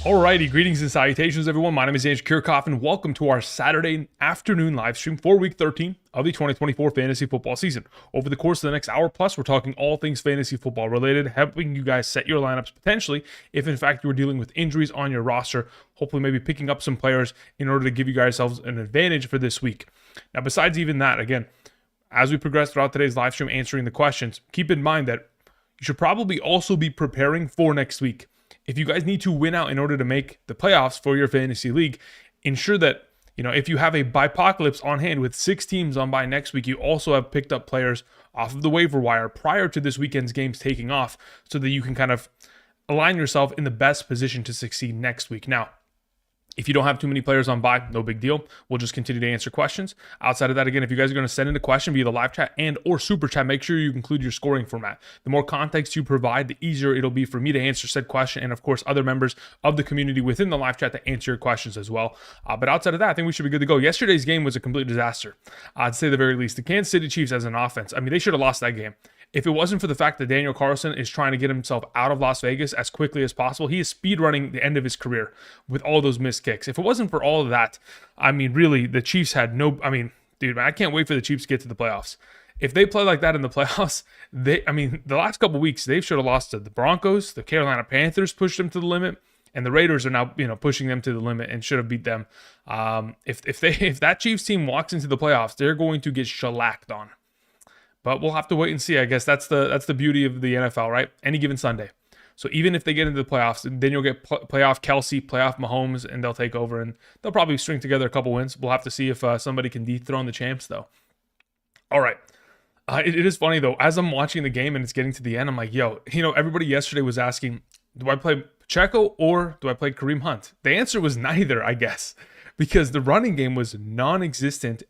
Alrighty, greetings and salutations, everyone. My name is Andrew Kirchhoff, and welcome to our Saturday afternoon live stream for Week 13 of the 2024 fantasy football season. Over the course of the next hour plus, we're talking all things fantasy football related, helping you guys set your lineups potentially if, in fact, you were dealing with injuries on your roster. Hopefully, maybe picking up some players in order to give you guys yourselves an advantage for this week. Now, besides even that, again, as we progress throughout today's live stream answering the questions, keep in mind that you should probably also be preparing for next week. If you guys need to win out in order to make the playoffs for your fantasy league, ensure that, if you have a buypocalypse on hand with 6 teams on bye next week, you also have picked up players off of the waiver wire prior to this weekend's games taking off so that you can kind of align yourself in the best position to succeed next week. Now, if you don't have too many players on bye, no big deal. We'll just continue to answer questions. Outside of that, again, if you guys are going to send in a question via the live chat and or super chat, make sure you include your scoring format. The more context you provide, the easier it'll be for me to answer said question and, of course, other members of the community within the live chat to answer your questions as well. But outside of that, I think we should be good to go. Yesterday's game was a complete disaster, to say the very least. The Kansas City Chiefs as an offense, they should have lost that game. If it wasn't for the fact that Daniel Carlson is trying to get himself out of Las Vegas as quickly as possible, he is speed running the end of his career with all those missed kicks. If it wasn't for all of that, really, the Chiefs had no, dude, man, I can't wait for the Chiefs to get to the playoffs. If they play like that in the playoffs, the last couple weeks, they should have lost to the Broncos. The Carolina Panthers pushed them to the limit, and the Raiders are now, pushing them to the limit and should have beat them. If that Chiefs team walks into the playoffs, they're going to get shellacked on. But we'll have to wait and see. I guess that's the beauty of the NFL, right? Any given Sunday. So even if they get into the playoffs, then you'll get playoff Kelsey, playoff Mahomes, and they'll take over, and they'll probably string together a couple wins. We'll have to see if somebody can dethrone the champs, though. All right. It is funny, though. As I'm watching the game and it's getting to the end, I'm like, everybody yesterday was asking, do I play Pacheco or do I play Kareem Hunt? The answer was neither, I guess, because the running game was non-existent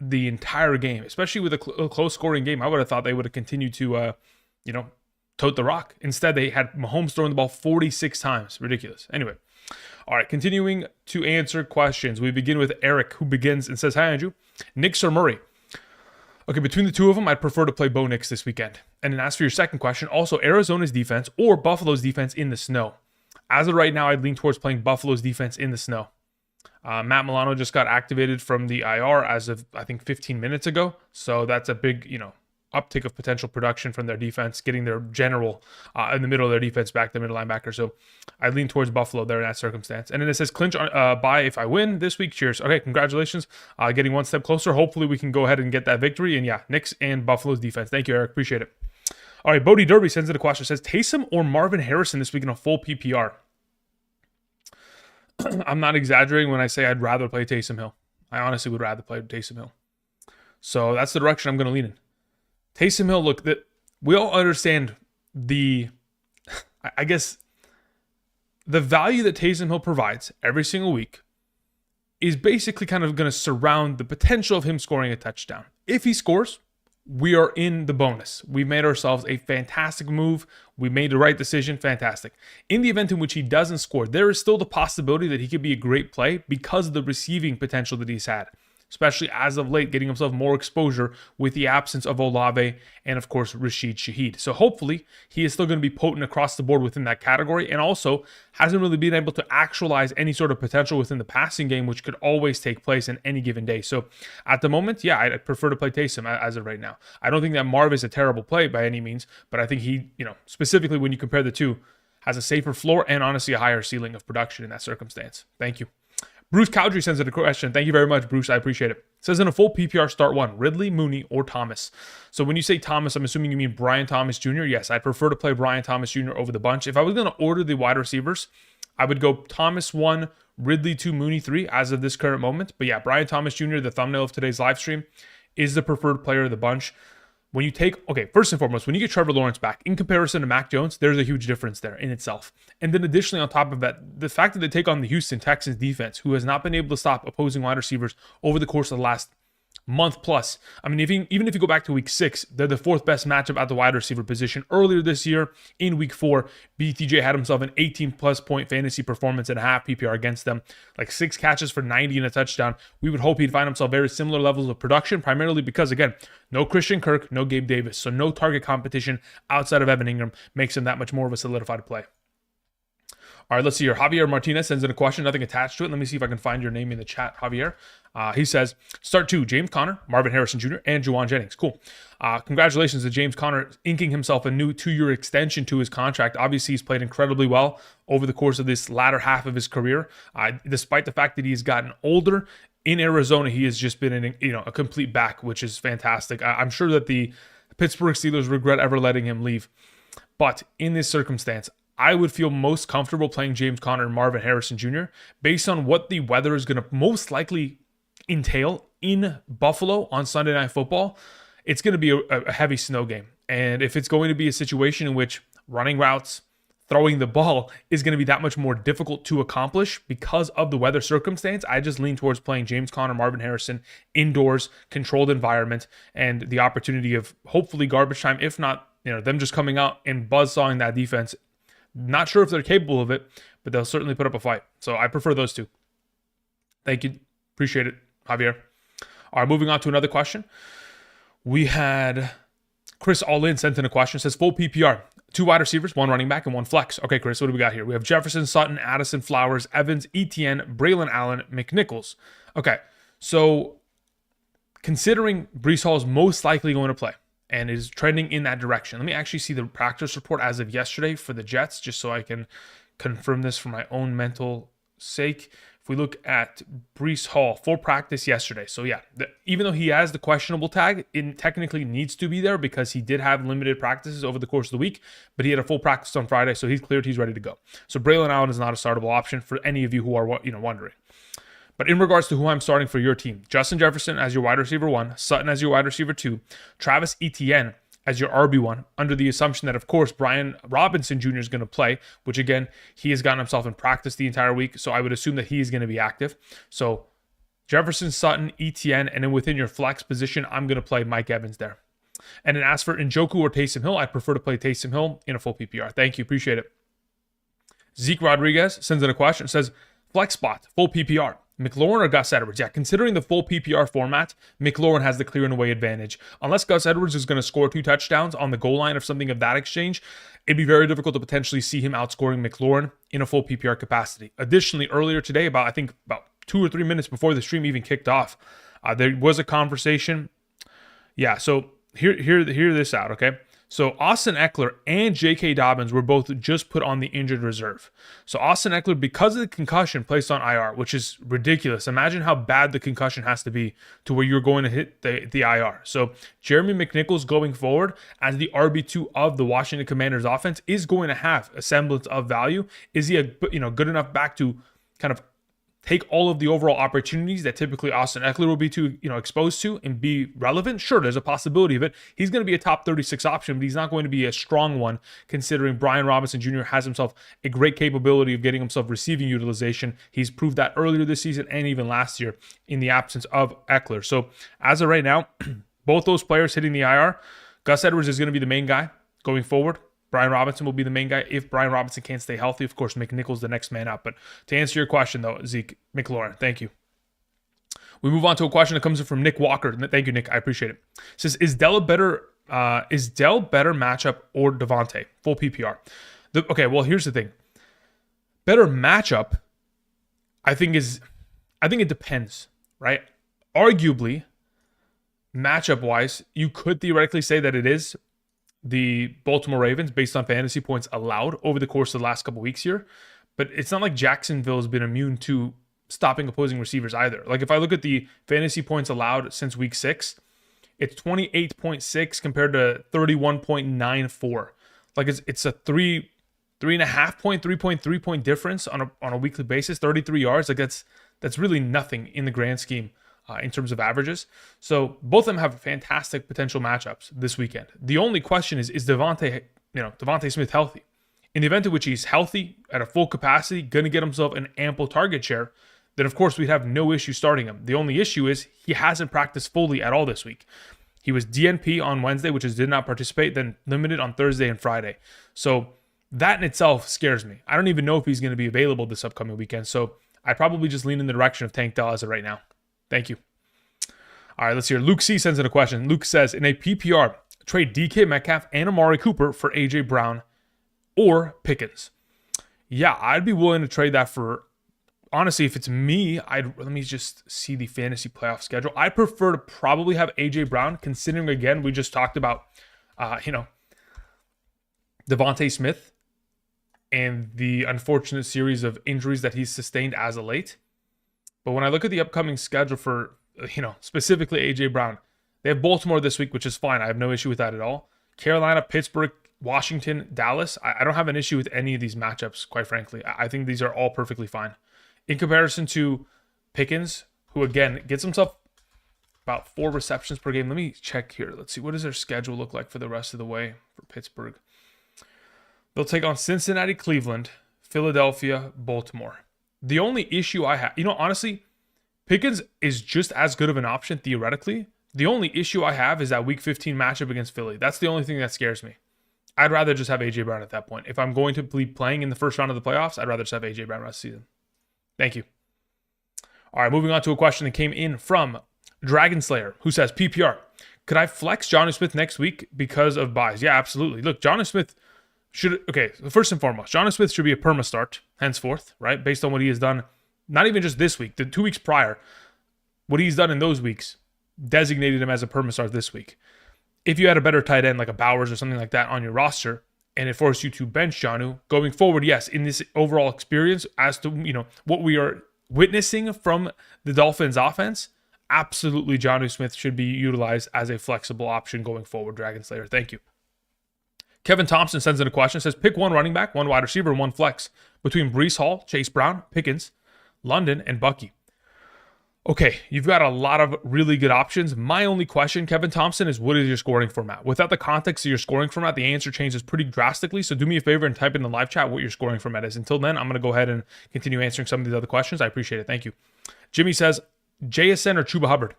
the entire game, especially with a close scoring game. I would have thought they would have continued to, tote the rock. Instead, they had Mahomes throwing the ball 46 times. Ridiculous. Anyway, all right, continuing to answer questions. We begin with Eric, who begins and says, "Hi, Andrew. Nix or Murray?" Okay, between the two of them, I'd prefer to play Bo Nix this weekend. And then as for your second question, also Arizona's defense or Buffalo's defense in the snow. As of right now, I'd lean towards playing Buffalo's defense in the snow. Matt Milano just got activated from the IR as of, I think, 15 minutes ago. So that's a big, uptick of potential production from their defense, getting their general in the middle of their defense back, the middle linebacker. So I lean towards Buffalo there in that circumstance. And then it says clinch bye if I win this week. Cheers. Okay, congratulations. Getting one step closer. Hopefully we can go ahead and get that victory. And yeah, Knicks and Buffalo's defense. Thank you, Eric. Appreciate it. All right, Bodie Derby sends in a question. It says Taysom or Marvin Harrison this week in a full PPR? I'm not exaggerating when I say I'd rather play Taysom Hill. I honestly would rather play Taysom Hill. So that's the direction I'm going to lean in. Taysom Hill, look, that we all understand the value that Taysom Hill provides every single week is basically kind of going to surround the potential of him scoring a touchdown. If he scores, we are in the bonus. We made ourselves a fantastic move. We made the right decision. Fantastic. In the event in which he doesn't score, there is still the possibility that he could be a great play because of the receiving potential that he's had, especially as of late, getting himself more exposure with the absence of Olave and, of course, Rashid Shaheed. So hopefully he is still going to be potent across the board within that category and also hasn't really been able to actualize any sort of potential within the passing game, which could always take place in any given day. So at the moment, yeah, I'd prefer to play Taysom as of right now. I don't think that Marv is a terrible play by any means, but I think he, specifically when you compare the two, has a safer floor and honestly a higher ceiling of production in that circumstance. Thank you. Bruce Cowdrey sends in a question. Thank you very much, Bruce. I appreciate it. Says in a full PPR start one, Ridley, Mooney, or Thomas. So when you say Thomas, I'm assuming you mean Brian Thomas Jr. Yes, I prefer to play Brian Thomas Jr. over the bunch. If I was going to order the wide receivers, I would go Thomas 1, Ridley 2, Mooney 3 as of this current moment. But yeah, Brian Thomas Jr., the thumbnail of today's live stream, is the preferred player of the bunch. When you take, first and foremost, when you get Trevor Lawrence back, in comparison to Mac Jones, there's a huge difference there in itself. And then additionally, on top of that, the fact that they take on the Houston Texans defense, who has not been able to stop opposing wide receivers over the course of the last month plus. Even if you go back to week 6, they're the 4th best matchup at the wide receiver position. Earlier this year, in week 4, BTJ had himself an 18-plus point fantasy performance and a half PPR against them, like 6 catches for 90 and a touchdown. We would hope he'd find himself very similar levels of production, primarily because, again, no Christian Kirk, no Gabe Davis, so no target competition outside of Evan Ingram makes him that much more of a solidified play. All right, let's see here. Javier Martinez sends in a question, nothing attached to it. Let me see if I can find your name in the chat, Javier. He says, start 2, James Conner, Marvin Harrison Jr., and Juwan Jennings. Cool. Congratulations to James Conner inking himself a new 2-year extension to his contract. Obviously, he's played incredibly well over the course of this latter half of his career. Despite the fact that he's gotten older, in Arizona, he has just been a complete back, which is fantastic. I'm sure that the Pittsburgh Steelers regret ever letting him leave. But in this circumstance, I would feel most comfortable playing James Conner and Marvin Harrison Jr. based on what the weather is going to most likely entail in Buffalo on Sunday Night Football. It's going to be a heavy snow game. And if it's going to be a situation in which running routes, throwing the ball is going to be that much more difficult to accomplish because of the weather circumstance, I just lean towards playing James Conner, Marvin Harrison, indoors, controlled environment, and the opportunity of hopefully garbage time, if not, them just coming out and buzzsawing that defense. Not sure if they're capable of it, but they'll certainly put up a fight. So I prefer those two. Thank you. Appreciate it, Javier. All right, moving on to another question. We had Chris All-In sent in a question. It says full PPR, 2 wide receivers, 1 running back, and 1 flex. Okay, Chris, what do we got here? We have Jefferson, Sutton, Addison, Flowers, Evans, Etienne, Braylon Allen, McNichols. Okay, so considering Breece Hall is most likely going to play and is trending in that direction. Let me actually see the practice report as of yesterday for the Jets, just so I can confirm this for my own mental sake. If we look at Breece Hall, full practice yesterday. So yeah, even though he has the questionable tag, it technically needs to be there because he did have limited practices over the course of the week, but he had a full practice on Friday, so he's cleared, he's ready to go. So Braylon Allen is not a startable option for any of you who are wondering. But in regards to who I'm starting for your team, Justin Jefferson as your wide receiver 1, Sutton as your wide receiver 2, Travis Etienne as your RB1, under the assumption that, of course, Brian Robinson Jr. is going to play, which, again, he has gotten himself in practice the entire week, so I would assume that he is going to be active. So Jefferson, Sutton, Etienne, and then within your flex position, I'm going to play Mike Evans there. And then as for Njoku or Taysom Hill, I prefer to play Taysom Hill in a full PPR. Thank you. Appreciate it. Zeke Rodriguez sends in a question. It says, flex spot, full PPR. McLaurin or Gus Edwards? Yeah, considering the full PPR format, McLaurin has the clear and away advantage. Unless Gus Edwards is going to score 2 touchdowns on the goal line or something of that exchange, it'd be very difficult to potentially see him outscoring McLaurin in a full PPR capacity. Additionally, earlier today, about 2 or 3 minutes before the stream even kicked off, there was a conversation. Yeah, so hear this out, okay? So Austin Eckler and J.K. Dobbins were both just put on the injured reserve. So Austin Eckler, because of the concussion, placed on IR, which is ridiculous. Imagine how bad the concussion has to be to where you're going to hit the IR. So Jeremy McNichols going forward as the RB2 of the Washington Commanders offense is going to have a semblance of value. Is he a good enough back to kind of take all of the overall opportunities that typically Austin Eckler will be exposed to and be relevant? Sure, there's a possibility of it. He's going to be a top 36 option, but he's not going to be a strong one considering Brian Robinson Jr. has himself a great capability of getting himself receiving utilization. He's proved that earlier this season and even last year in the absence of Eckler. So as of right now, both those players hitting the IR. Gus Edwards is going to be the main guy going forward. Brian Robinson will be the main guy. If Brian Robinson can't stay healthy, of course, McNichols the next man up. But to answer your question, though, Zeke, McLaurin, thank you. We move on to a question that comes in from Nick Walker. Thank you, Nick. I appreciate it. It says, is Dell better matchup or Devontae? Full PPR. Okay, well, here's the thing. Better matchup, I think it depends, right? Arguably, matchup-wise, you could theoretically say that it is the Baltimore Ravens based on fantasy points allowed over the course of the last couple weeks here. But it's not like Jacksonville has been immune to stopping opposing receivers either. Like if I look at the fantasy points allowed since week 6, it's 28.6 compared to 31.94. Like it's a 3.5 point, 3.3 point difference on a weekly basis, 33 yards. Like that's really nothing in the grand scheme. In terms of averages. So both of them have fantastic potential matchups this weekend. The only question is Devontae Smith healthy? In the event in which he's healthy at a full capacity, going to get himself an ample target share, then of course we'd have no issue starting him. The only issue is he hasn't practiced fully at all this week. He was DNP on Wednesday, which is did not participate, then limited on Thursday and Friday. So that in itself scares me. I don't even know if he's going to be available this upcoming weekend. So I probably just lean in the direction of Tank Dell as of right now. Thank you. All right, let's hear. Luke C sends in a question. Luke says, in a PPR, trade DK Metcalf and Amari Cooper for AJ Brown or Pickens. Yeah, I'd be willing to trade that for, honestly, if it's me, let me just see the fantasy playoff schedule. I prefer to probably have AJ Brown, considering again we just talked about, Devontae Smith and the unfortunate series of injuries that he's sustained as of late. But when I look at the upcoming schedule for, specifically AJ Brown, they have Baltimore this week, which is fine. I have no issue with that at all. Carolina, Pittsburgh, Washington, Dallas. I don't have an issue with any of these matchups, quite frankly. I think these are all perfectly fine. In comparison to Pickens, who again gets himself about 4 receptions per game. Let me check here. Let's see. What does their schedule look like for the rest of the way for Pittsburgh? They'll take on Cincinnati, Cleveland, Philadelphia, Baltimore. The only issue I have, honestly, Pickens is just as good of an option theoretically. The only issue I have is that Week 15 matchup against Philly. That's the only thing that scares me. I'd rather just have AJ Brown at that point. If I'm going to be playing in the first round of the playoffs, I'd rather just have AJ Brown rest of the season. Thank you. All right, moving on to a question that came in from Dragon Slayer, who says, PPR, could I flex Jonnu Smith next week because of buys? Yeah, absolutely. Look, Jonnu Smith first and foremost, Jonnu Smith should be a perma start henceforth, right? Based on what he has done, not even just this week, the 2 weeks prior, what he's done in those weeks designated him as a perma start this week. If you had a better tight end like a Bowers or something like that on your roster, and it forced you to bench Jonnu going forward, yes, in this overall experience as to what we are witnessing from the Dolphins offense, absolutely Jonnu Smith should be utilized as a flexible option going forward. Dragon Slayer, thank you. Kevin Thompson sends in a question, says, pick one running back, one wide receiver, and one flex between Breece Hall, Chase Brown, Pickens, London, and Bucky. Okay, you've got a lot of really good options. My only question, Kevin Thompson, is what is your scoring format? Without the context of your scoring format, the answer changes pretty drastically. So do me a favor and type in the live chat what your scoring format is. Until then, I'm going to go ahead and continue answering some of these other questions. I appreciate it. Thank you. Jimmy says, JSN or Chuba Hubbard?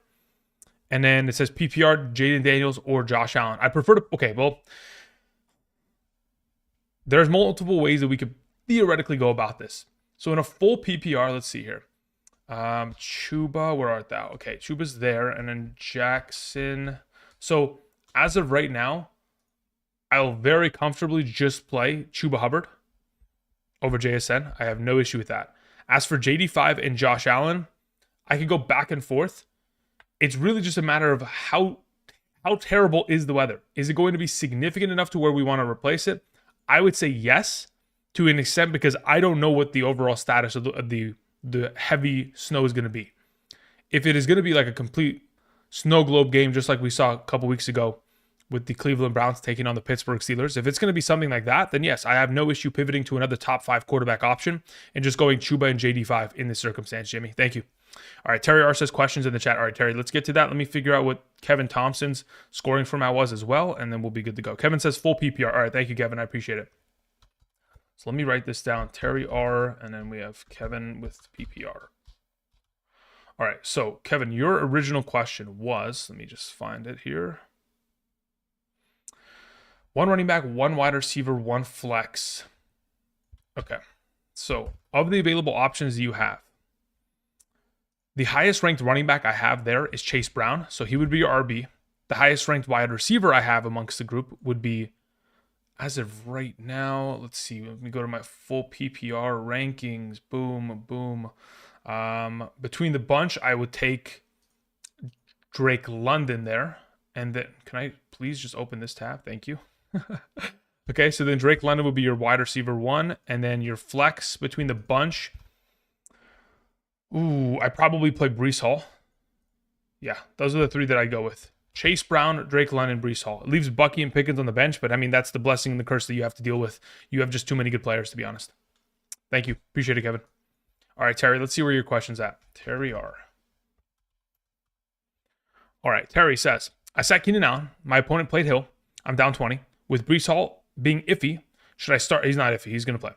And then it says PPR, Jaden Daniels or Josh Allen. I prefer to, there's multiple ways that we could theoretically go about this. So in a full PPR, let's see here. Chuba, where art thou? Okay, Chuba's there, and then Jackson. So as of right now, I'll very comfortably just play Chuba Hubbard over JSN. I have no issue with that. As for JD5 and Josh Allen, I could go back and forth. It's really just a matter of how terrible is the weather. Is it going to be significant enough to where we want to replace it? I would say yes, to an extent, because I don't know what the overall status of the heavy snow is going to be. If it is going to be like a complete snow globe game, just like we saw a couple weeks ago with the Cleveland Browns taking on the Pittsburgh Steelers, if it's going to be something like that, then yes, I have no issue pivoting to another top 5 quarterback option and just going Chuba and JD5 in this circumstance, Jimmy. Thank you. All right, Terry R says questions in the chat. All right, Terry, let's get to that. Let me figure out what Kevin Thompson's scoring format was as well, and then we'll be good to go. Kevin says full PPR. All right, thank you, Kevin. I appreciate it. So let me write this down. Terry R, and then we have Kevin with PPR. All right, so Kevin, your original question was, let me just find it here. One running back, one wide receiver, one flex. Okay, so of the available options you have, the highest ranked running back I have there is Chase Brown, so he would be your RB. The highest ranked wide receiver I have amongst the group would be, as of right now, let's see, let me go to my full PPR rankings. Boom, boom. Between the bunch, I would take Drake London there. And then, can I please just open this tab? Thank you. Okay, so then Drake London would be your wide receiver 1. And then your flex between the bunch. Ooh, I probably play Breece Hall. Yeah, those are the 3 that I go with. Chase Brown, Drake London, Breece Hall. It leaves Bucky and Pickens on the bench, but I mean, that's the blessing and the curse that you have to deal with. You have just too many good players, to be honest. Thank you. Appreciate it, Kevin. All right, Terry, let's see where your question's at. Terry R. All right, Terry says, I sat Keenan Allen. My opponent played Hill. I'm down 20. With Breece Hall being iffy, should I start? He's not iffy. He's going to play.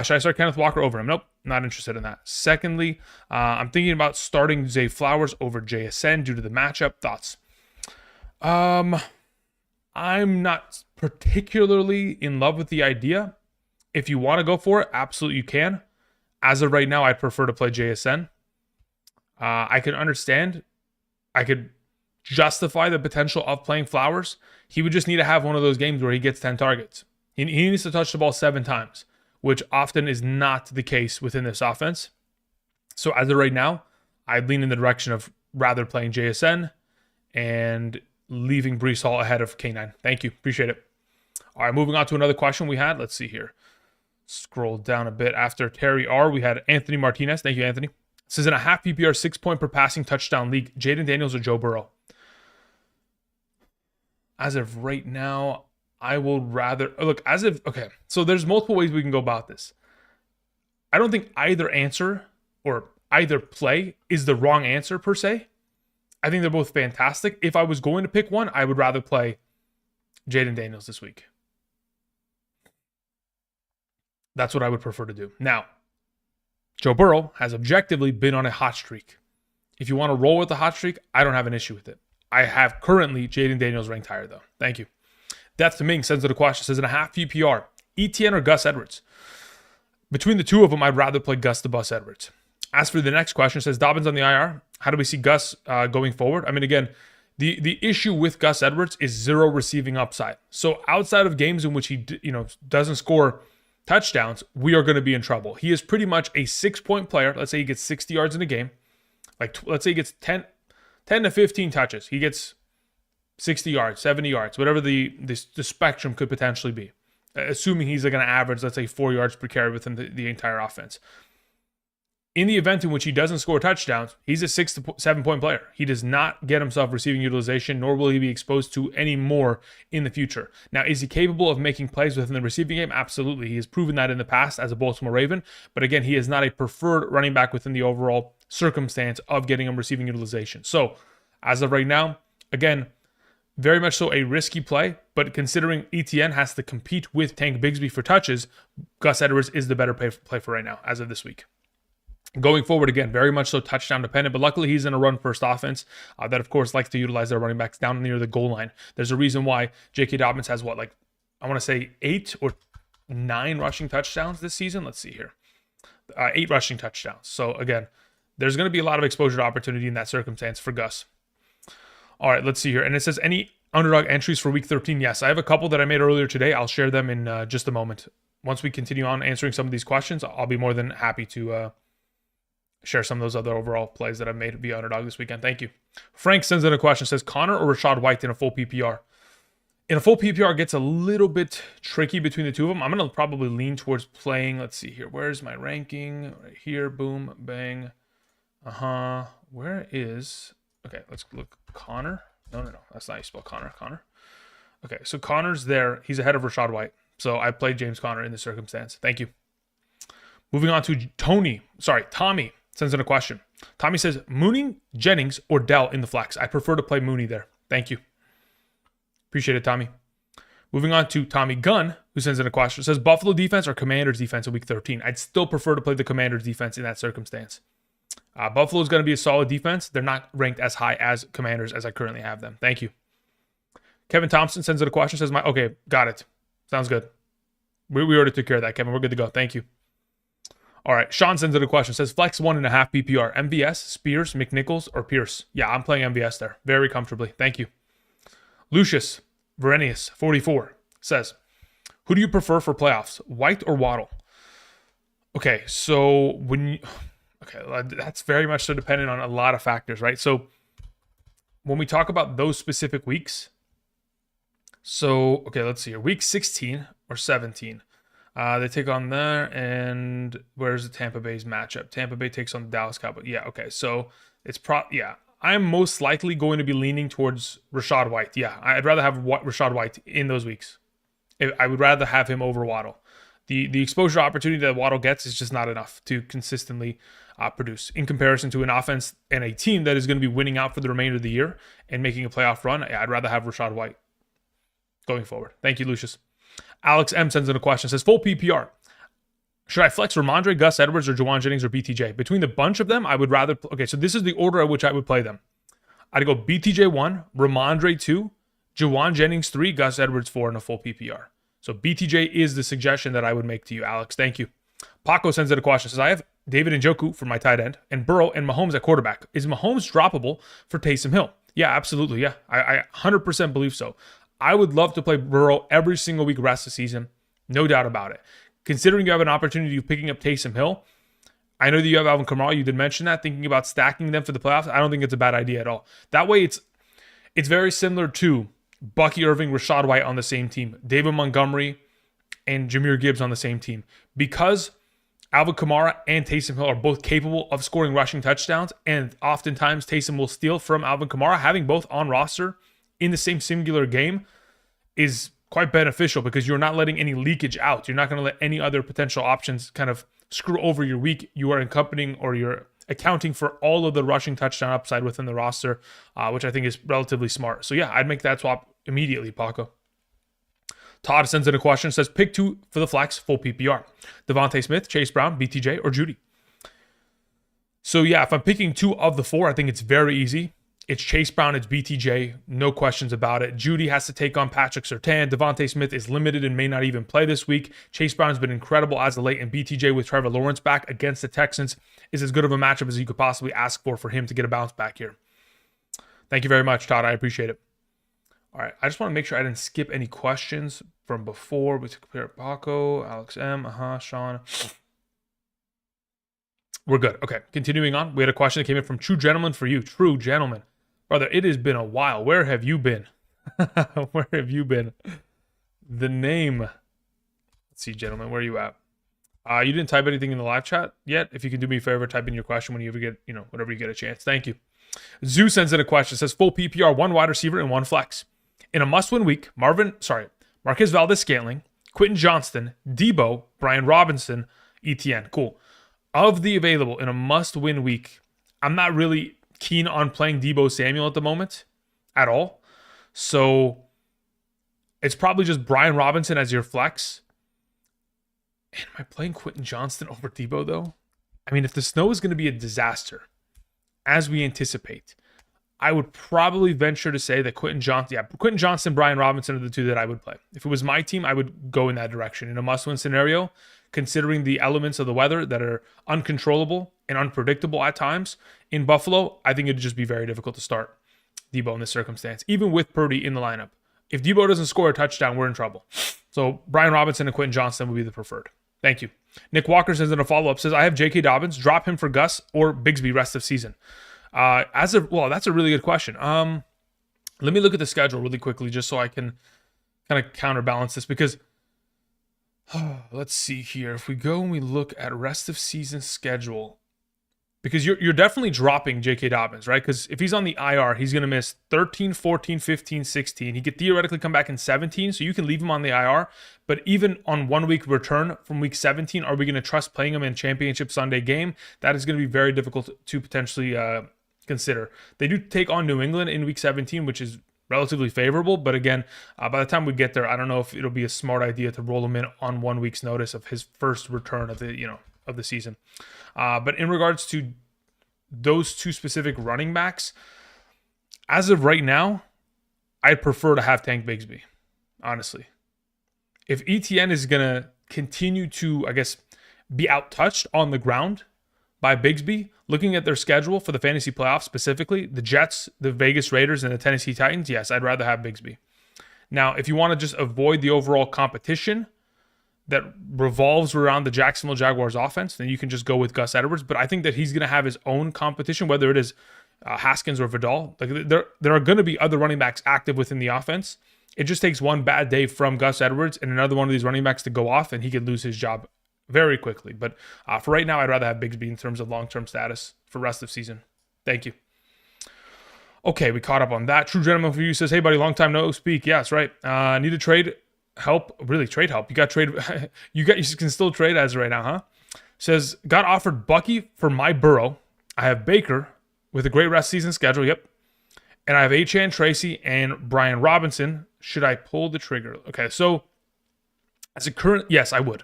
Should I start Kenneth Walker over him? Nope, not interested in that. Secondly, I'm thinking about starting Zay Flowers over JSN due to the matchup. Thoughts? I'm not particularly in love with the idea. If you want to go for it, absolutely you can. As of right now, I prefer to play JSN. I can understand. I could justify the potential of playing Flowers. He would just need to have one of those games where he gets 10 targets. He needs to touch the ball 7 times. which often is not the case within this offense. So as of right now, I'd lean in the direction of rather playing JSN and leaving Breece Hall ahead of K9. Thank you. Appreciate it. All right, moving on to another question we had. Let's see here. Scroll down a bit. After Terry R, we had Anthony Martinez. Thank you, Anthony. It says in a half PPR 6-point per passing touchdown league, Jaden Daniels or Joe Burrow? As of right now, I will rather look as if okay. So there's multiple ways we can go about this. I don't think either answer or either play is the wrong answer per se. I think they're both fantastic. If I was going to pick one, I would rather play Jaden Daniels this week. That's what I would prefer to do. Now, Joe Burrow has objectively been on a hot streak. If you want to roll with the hot streak, I don't have an issue with it. I have currently Jaden Daniels ranked higher, though. Thank you. Death to Ming sends it a question. Says in a half PPR, ETN or Gus Edwards? Between the two of them, I'd rather play Gus the Bus Edwards. As for the next question, says Dobbins on the IR. How do we see Gus going forward? I mean, again, the issue with Gus Edwards is zero receiving upside. So outside of games in which he doesn't score touchdowns, we are going to be in trouble. He is pretty much a 6-point player. Let's say he gets 60 yards in a game. Let's say he gets 10 to 15 touches. He gets 60 yards, 70 yards, whatever the spectrum could potentially be. Assuming he's going to average, let's say, 4 yards per carry within the entire offense. In the event in which he doesn't score touchdowns, he's a 6 to 7-point player. He does not get himself receiving utilization, nor will he be exposed to any more in the future. Now, is he capable of making plays within the receiving game? Absolutely. He has proven that in the past as a Baltimore Raven. But again, he is not a preferred running back within the overall circumstance of getting him receiving utilization. So, as of right now, again, very much so a risky play, but considering ETN has to compete with Tank Bigsby for touches, Gus Edwards is the better play for right now, as of this week. Going forward, again, very much so touchdown dependent, but luckily he's in a run-first offense that, of course, likes to utilize their running backs down near the goal line. There's a reason why J.K. Dobbins has, I want to say 8 or 9 rushing touchdowns this season. Let's see here. 8 rushing touchdowns. So, again, there's going to be a lot of exposure to opportunity in that circumstance for Gus. All right, let's see here. And it says, any underdog entries for week 13? Yes, I have a couple that I made earlier today. I'll share them in just a moment. Once we continue on answering some of these questions, I'll be more than happy to share some of those other overall plays that I've made via Underdog this weekend. Thank you. Frank sends in a question. Says, Connor or Rachaad White in a full PPR? In a full PPR, it gets a little bit tricky between the two of them. I'm going to probably lean towards playing. Let's see here. Where's my ranking? Right here. Boom. Bang. Where is... Okay, let's look. Connor? No. That's not how you spell Connor. Connor. Okay, so Connor's there. He's ahead of Rachaad White. So I played James Conner in this circumstance. Thank you. Moving on to Tommy sends in a question. Tommy says, Mooney, Jennings, or Dell in the flex? I prefer to play Mooney there. Thank you. Appreciate it, Tommy. Moving on to Tommy Gunn, who sends in a question. Says, Buffalo defense or Commanders defense in week 13? I'd still prefer to play the Commanders defense in that circumstance. Buffalo is going to be a solid defense. They're not ranked as high as Commanders as I currently have them. Thank you. Kevin Thompson sends in a question. Says, okay, got it. Sounds good. We already took care of that, Kevin. We're good to go. Thank you. All right, Sean sends in a question. Says, flex 1.5 PPR. MVS, Spears, McNichols, or Pierce? Yeah, I'm playing MVS there very comfortably. Thank you. Lucius Verenius, 44, says, who do you prefer for playoffs, White or Waddle? Okay, so that's very much so dependent on a lot of factors, right? So when we talk about those specific weeks, okay, let's see here. Week 16 or 17. They take on there, and where's the Tampa Bay's matchup? Tampa Bay takes on the Dallas Cowboys. Yeah, okay. So it's I'm most likely going to be leaning towards Rachaad White. Yeah, I'd rather have Rachaad White in those weeks. I would rather have him over Waddle. The exposure opportunity that Waddle gets is just not enough to consistently produce in comparison to an offense and a team that is going to be winning out for the remainder of the year and making a playoff run. I'd rather have Rachaad White going forward. Thank you, Lucius. Alex M sends in a question. Says, full PPR. Should I flex Ramondre, Gus Edwards, or Juwan Jennings, or BTJ? Between the bunch of them, I would rather... Okay, so this is the order at which I would play them. I'd go BTJ 1, Ramondre 2, Juwan Jennings 3, Gus Edwards 4 in a full PPR. So BTJ is the suggestion that I would make to you, Alex. Thank you. Paco sends in a question. Says, I have David Njoku for my tight end, and Burrow and Mahomes at quarterback. Is Mahomes droppable for Taysom Hill? Yeah, absolutely. Yeah, I 100% believe so. I would love to play Burrow every single week rest of the season. No doubt about it. considering you have an opportunity of picking up Taysom Hill, I know that you have Alvin Kamara. You did mention that, thinking about stacking them for the playoffs. I don't think it's a bad idea at all. That way, it's very similar to Bucky Irving, Rachaad White on the same team, David Montgomery, and Jahmyr Gibbs on the same team. Because Alvin Kamara and Taysom Hill are both capable of scoring rushing touchdowns, and oftentimes Taysom will steal from Alvin Kamara. Having both on roster in the same singular game is quite beneficial because you're not letting any leakage out. You're not going to let any other potential options kind of screw over your week. You are accompanying, or you're accounting for all of the rushing touchdown upside within the roster, which I think is relatively smart. So yeah, I'd make that swap immediately, Paco. Todd sends in a question, says pick 2 for the flex, full PPR. Devontae Smith, Chase Brown, BTJ, or Judy. So yeah, if I'm picking 2 of the 4, I think it's very easy. It's Chase Brown, it's BTJ, no questions about it. Judy has to take on Patrick Surtain. Devontae Smith is limited and may not even play this week. Chase Brown has been incredible as of late, and BTJ with Trevor Lawrence back against the Texans is as good of a matchup as you could possibly ask for him to get a bounce back here. Thank you very much, Todd. I appreciate it. All right, I just want to make sure I didn't skip any questions from before. We took compare Paco, Alex M, Sean. We're good. Okay, continuing on. We had a question that came in from True Gentleman for you. True Gentleman. Brother, it has been a while. Where have you been? Where have you been? The name. Let's see, gentlemen, where are you at? You didn't type anything in the live chat yet. If you can do me a favor, type in your question when you ever get, whenever you get a chance. Thank you. Zoo sends in a question. Says full PPR, 1 wide receiver and 1 flex. In a must-win week, Marquez Valdez-Scantling, Quentin Johnston, Debo, Brian Robinson, ETN. Cool. Of the available in a must-win week, I'm not really keen on playing Debo Samuel at the moment at all. So it's probably just Brian Robinson as your flex. And am I playing Quentin Johnston over Debo, though? I mean, if the snow is going to be a disaster, as we anticipate, I would probably venture to say that Quentin Johnston, Brian Robinson are the 2 that I would play. If it was my team, I would go in that direction. In a must-win scenario, considering the elements of the weather that are uncontrollable and unpredictable at times in Buffalo, I think it'd just be very difficult to start Debo in this circumstance, even with Purdy in the lineup. If Debo doesn't score a touchdown, we're in trouble. So Brian Robinson and Quentin Johnston would be the preferred. Thank you. Nick Walker sends in a follow-up, says, I have J.K. Dobbins, drop him for Gus or Bigsby rest of season. That's a really good question. Let me look at the schedule really quickly just so I can kind of counterbalance this because let's see here. If we go and we look at rest of season schedule, because you're definitely dropping J.K. Dobbins, right? Because if he's on the IR, he's going to miss 13, 14, 15, 16. He could theoretically come back in 17, so you can leave him on the IR. But even on 1 week return from week 17, are we going to trust playing him in Championship Sunday game? That is going to be very difficult to potentially consider. They do take on New England in week 17, which is relatively favorable. But again, by the time we get there, I don't know if it'll be a smart idea to roll him in on 1 week's notice of his first return of the season. But in regards to those 2 specific running backs, as of right now, I'd prefer to have Tank Bigsby, honestly. If ETN is going to continue to, I guess, be outtouched on the ground by Bigsby, looking at their schedule for the fantasy playoffs specifically, the Jets, the Vegas Raiders, and the Tennessee Titans, yes, I'd rather have Bigsby. Now, if you want to just avoid the overall competition that revolves around the Jacksonville Jaguars offense, then you can just go with Gus Edwards. But I think that he's going to have his own competition, whether it is Haskins or Vidal. Like there are going to be other running backs active within the offense. It just takes one bad day from Gus Edwards and another one of these running backs to go off, and he could lose his job very quickly. But for right now, I'd rather have Bigsby in terms of long-term status for rest of season. Thank you. Okay, we caught up on that. True Gentleman for you says, hey, buddy, long time no speak. Yes, right. Need to trade help. Really, trade help. You got trade. You can still trade as of right now, huh? Says, got offered Bucky for my Burrow. I have Baker with a great rest season schedule. Yep. And I have Achane, Tracy, and Brian Robinson. Should I pull the trigger? Okay, so as a current, yes, I would.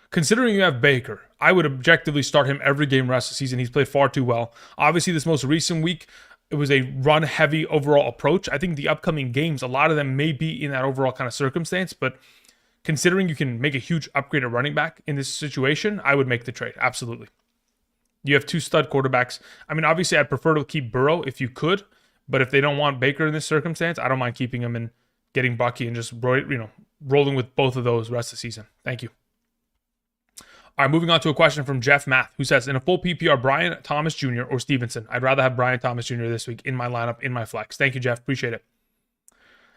Considering you have Baker, I would objectively start him every game rest of the season. He's played far too well. Obviously, this most recent week, it was a run-heavy overall approach. I think the upcoming games, a lot of them may be in that overall kind of circumstance, but considering you can make a huge upgrade at running back in this situation, I would make the trade. Absolutely. You have 2 stud quarterbacks. I mean, obviously, I'd prefer to keep Burrow if you could, but if they don't want Baker in this circumstance, I don't mind keeping him and getting Bucky and just rolling with both of those rest of the season. Thank you. All right, moving on to a question from Jeff Math, who says, in a full PPR, Brian Thomas Jr. or Stevenson? I'd rather have Brian Thomas Jr. this week in my lineup, in my flex. Thank you, Jeff. Appreciate it.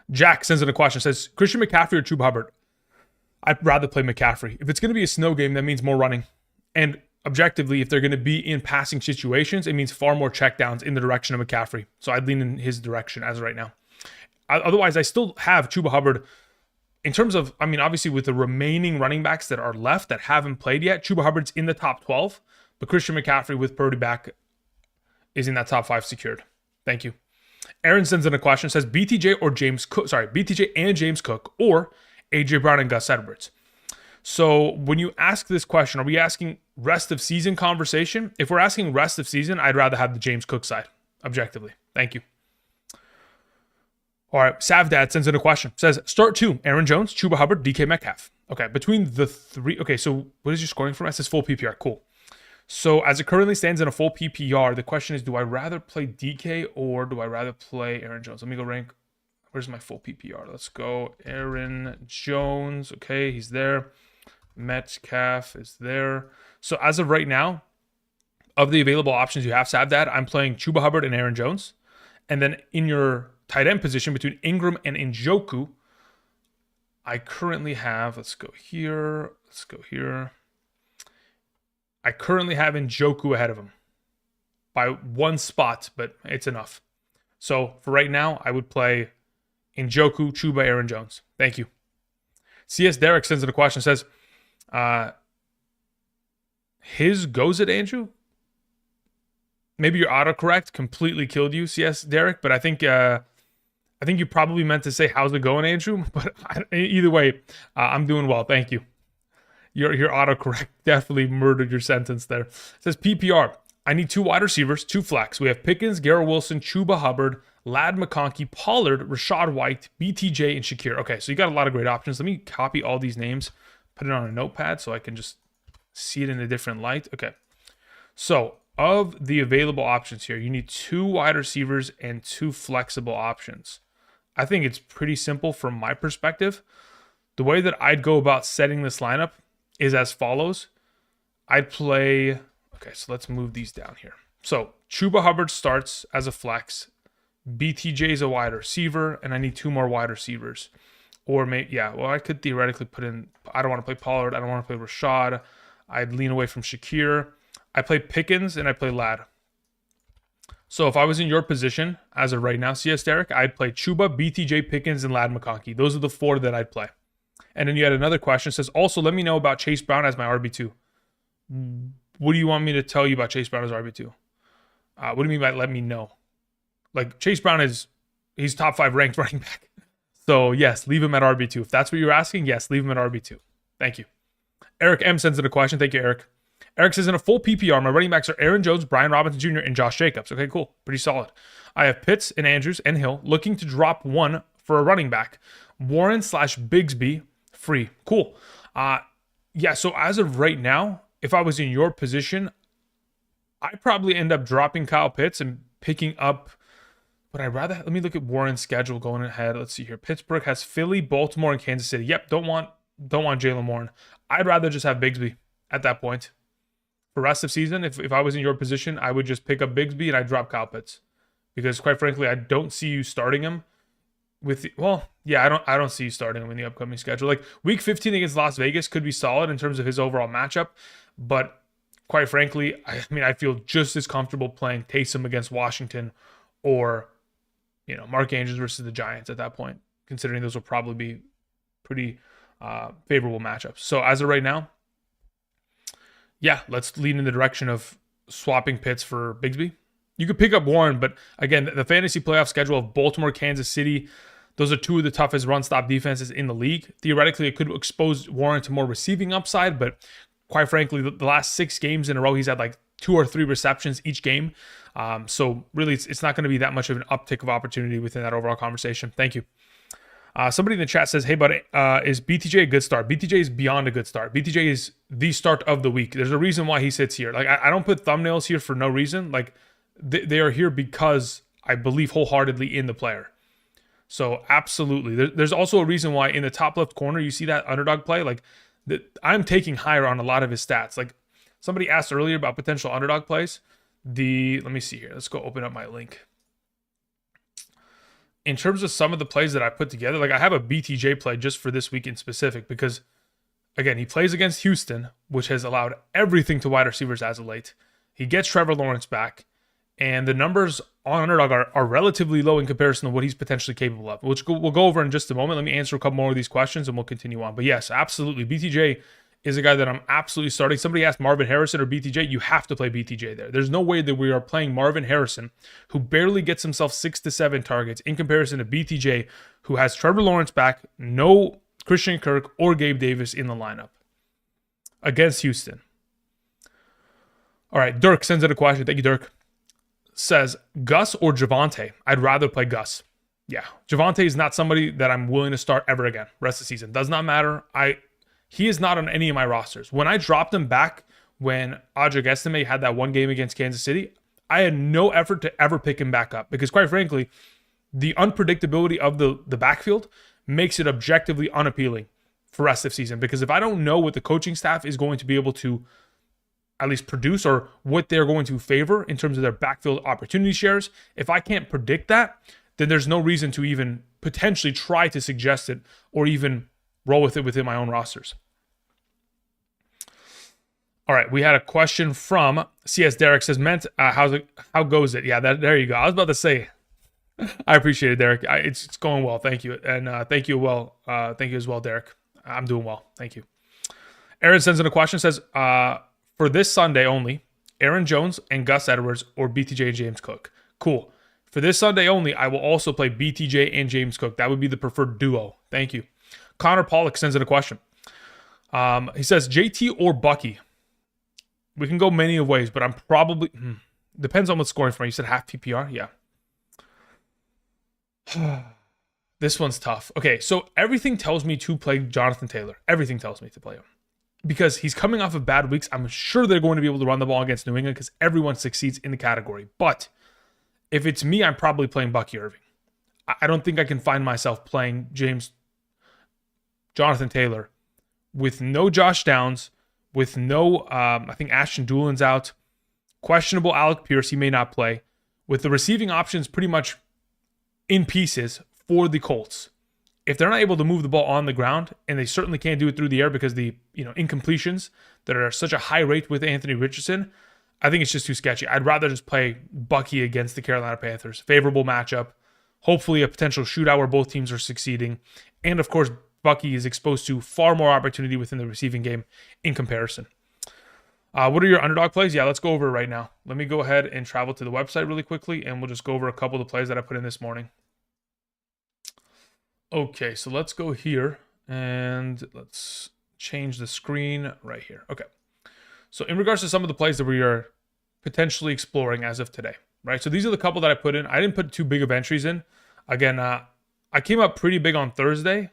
Jack sends in a question, says, Christian McCaffrey or Chuba Hubbard? I'd rather play McCaffrey. If it's going to be a snow game, that means more running. And objectively, if they're going to be in passing situations, it means far more checkdowns in the direction of McCaffrey. So I'd lean in his direction as of right now. Otherwise, I still have Chuba Hubbard. In terms of, I mean, obviously with the remaining running backs that are left that haven't played yet, Chuba Hubbard's in the top 12, but Christian McCaffrey with Purdy back is in that top 5 secured. Thank you. Aaron sends in a question, says BTJ or James Cook, BTJ and James Cook or AJ Brown and Gus Edwards. So when you ask this question, are we asking rest of season conversation? If we're asking rest of season, I'd rather have the James Cook side, objectively. Thank you. All right, Savdad sends in a question. Says, start 2, Aaron Jones, Chuba Hubbard, DK Metcalf. Okay, between the 3, okay, so what is your scoring for? It says full PPR, cool. So as it currently stands in a full PPR, the question is, do I rather play DK or do I rather play Aaron Jones? Let me go rank. Where's my full PPR? Let's go Aaron Jones. Okay, he's there. Metcalf is there. So as of right now, of the available options you have, Savdad, I'm playing Chuba Hubbard and Aaron Jones. And then in your tight end position between Ingram and Njoku, I currently have, let's go here. I currently have Njoku ahead of him by 1 spot, but it's enough. So for right now, I would play Njoku, Chuba, Aaron Jones. Thank you. CS Derek sends in a question, says, his goes it, Andrew? Maybe your autocorrect completely killed you, CS Derek, but I think you probably meant to say, how's it going, Andrew? But either way, I'm doing well. Thank you. Your autocorrect definitely murdered your sentence there. It says PPR. I need 2 wide receivers, 2 flex. We have Pickens, Garrett Wilson, Chuba Hubbard, Ladd McConkey, Pollard, Rashad White, BTJ, and Shakir. Okay, so you got a lot of great options. Let me copy all these names, put it on a notepad so I can just see it in a different light. Okay, so of the available options here, you need 2 wide receivers and 2 flexible options. I think it's pretty simple from my perspective. The way that I'd go about setting this lineup is as follows. I'd play, okay, so let's move these down here. So Chuba Hubbard starts as a flex. BTJ is a wide receiver, and I need 2 more wide receivers. Or maybe, I could theoretically put in, I don't want to play Pollard. I don't want to play Rashad. I'd lean away from Shakir. I play Pickens, and I play Ladd. So if I was in your position, as of right now, CS Derek, I'd play Chuba, BTJ, Pickens, and Ladd McConkey. Those are the 4 that I'd play. And then you had another question. It says, also, let me know about Chase Brown as my RB2. What do you want me to tell you about Chase Brown as RB2? What do you mean by let me know? Like, Chase Brown he's top 5 ranked running back. So, yes, leave him at RB2. If that's what you're asking, yes, leave him at RB2. Thank you. Eric M sends in a question. Thank you, Eric. Eric says, in a full PPR, my running backs are Aaron Jones, Brian Robinson Jr., and Josh Jacobs. Okay, cool. Pretty solid. I have Pitts and Andrews and Hill looking to drop 1 for a running back. Warren/Bigsby free. Cool. So as of right now, if I was in your position, I'd probably end up dropping Kyle Pitts and picking up, but let me look at Warren's schedule going ahead. Let's see here. Pittsburgh has Philly, Baltimore, and Kansas City. Yep, don't want Jalen Warren. I'd rather just have Bigsby at that point. For rest of season, if I was in your position, I would just pick up Bigsby and I'd drop Kyle Pitts. Because quite frankly, I don't see you starting him I don't see you starting him in the upcoming schedule. Like week 15 against Las Vegas could be solid in terms of his overall matchup, but quite frankly, I feel just as comfortable playing Taysom against Washington or, Mark Andrews versus the Giants at that point, considering those will probably be pretty favorable matchups. So as of right now, let's lead in the direction of swapping Pitts for Bigsby. You could pick up Warren, but again, the fantasy playoff schedule of Baltimore, Kansas City, those are 2 of the toughest run-stop defenses in the league. Theoretically, it could expose Warren to more receiving upside, but quite frankly, the last 6 games in a row, he's had like 2 or 3 receptions each game. So really, it's not going to be that much of an uptick of opportunity within that overall conversation. Thank you. Somebody in the chat says, hey, buddy, is BTJ a good start? BTJ is beyond a good start. BTJ is the start of the week. There's a reason why he sits here. Like, I don't put thumbnails here for no reason. Like, they are here because I believe wholeheartedly in the player. So absolutely. There's also a reason why in the top left corner, you see that underdog play. Like I'm taking higher on a lot of his stats. Like somebody asked earlier about potential underdog plays. Let me see here. Let's go open up my link. In terms of some of the plays that I put together, like I have a BTJ play just for this week in specific because, again, he plays against Houston, which has allowed everything to wide receivers as of late. He gets Trevor Lawrence back, and the numbers on underdog are relatively low in comparison to what he's potentially capable of, which we'll go over in just a moment. Let me answer a couple more of these questions, and we'll continue on. But yes, absolutely. BTJ is a guy that I'm absolutely starting. Somebody asked Marvin Harrison or BTJ. You have to play BTJ there. There's no way that we are playing Marvin Harrison, who barely gets himself 6 to 7 targets, in comparison to BTJ, who has Trevor Lawrence back, no Christian Kirk or Gabe Davis in the lineup against Houston. All right, Dirk sends in a question. Thank you, Dirk. Says, Gus or Javonte? I'd rather play Gus. Yeah, Javonte is not somebody that I'm willing to start ever again. Rest of the season. Does not matter. He is not on any of my rosters. When I dropped him back when Audric Estime had that one game against Kansas City, I had no effort to ever pick him back up because, quite frankly, the unpredictability of the backfield makes it objectively unappealing for rest of season. Because if I don't know what the coaching staff is going to be able to at least produce or what they're going to favor in terms of their backfield opportunity shares, if I can't predict that, then there's no reason to even potentially try to suggest it or even roll with it within my own rosters. All right, we had a question from CS Derek. Says, Ment, how goes it? Yeah, there you go. I was about to say, I appreciate it, Derek. It's going well. Thank you. And thank you as well, Derek. I'm doing well. Thank you. Aaron sends in a question. Says, for this Sunday only, Aaron Jones and Gus Edwards or BTJ and James Cook. Cool. For this Sunday only, I will also play BTJ and James Cook. That would be the preferred duo. Thank you. Connor Pollock sends in a question. He says, JT or Bucky? We can go many of ways, but I'm probably... depends on what's scoring for me. You said half PPR? Yeah. This one's tough. Okay, so everything tells me to play Jonathan Taylor. Everything tells me to play him. Because he's coming off of bad weeks. I'm sure they're going to be able to run the ball against New England because everyone succeeds in the category. But if it's me, I'm probably playing Bucky Irving. I don't think I can find myself playing Jonathan Taylor with no Josh Downs, with no, I think Ashton Doolin's out, questionable Alec Pierce, he may not play, with the receiving options pretty much in pieces for the Colts. If they're not able to move the ball on the ground, and they certainly can't do it through the air because the incompletions that are such a high rate with Anthony Richardson, I think it's just too sketchy. I'd rather just play Bucky against the Carolina Panthers. Favorable matchup. Hopefully a potential shootout where both teams are succeeding. And of course, Bucky is exposed to far more opportunity within the receiving game in comparison. What are your underdog plays? Yeah, let's go over it right now. Let me go ahead and travel to the website really quickly, and we'll just go over a couple of the plays that I put in this morning. Okay, so let's go here, and let's change the screen right here. Okay, so in regards to some of the plays that we are potentially exploring as of today, right? So these are the couple that I put in. I didn't put too big of entries in. Again, I came up pretty big on Thursday.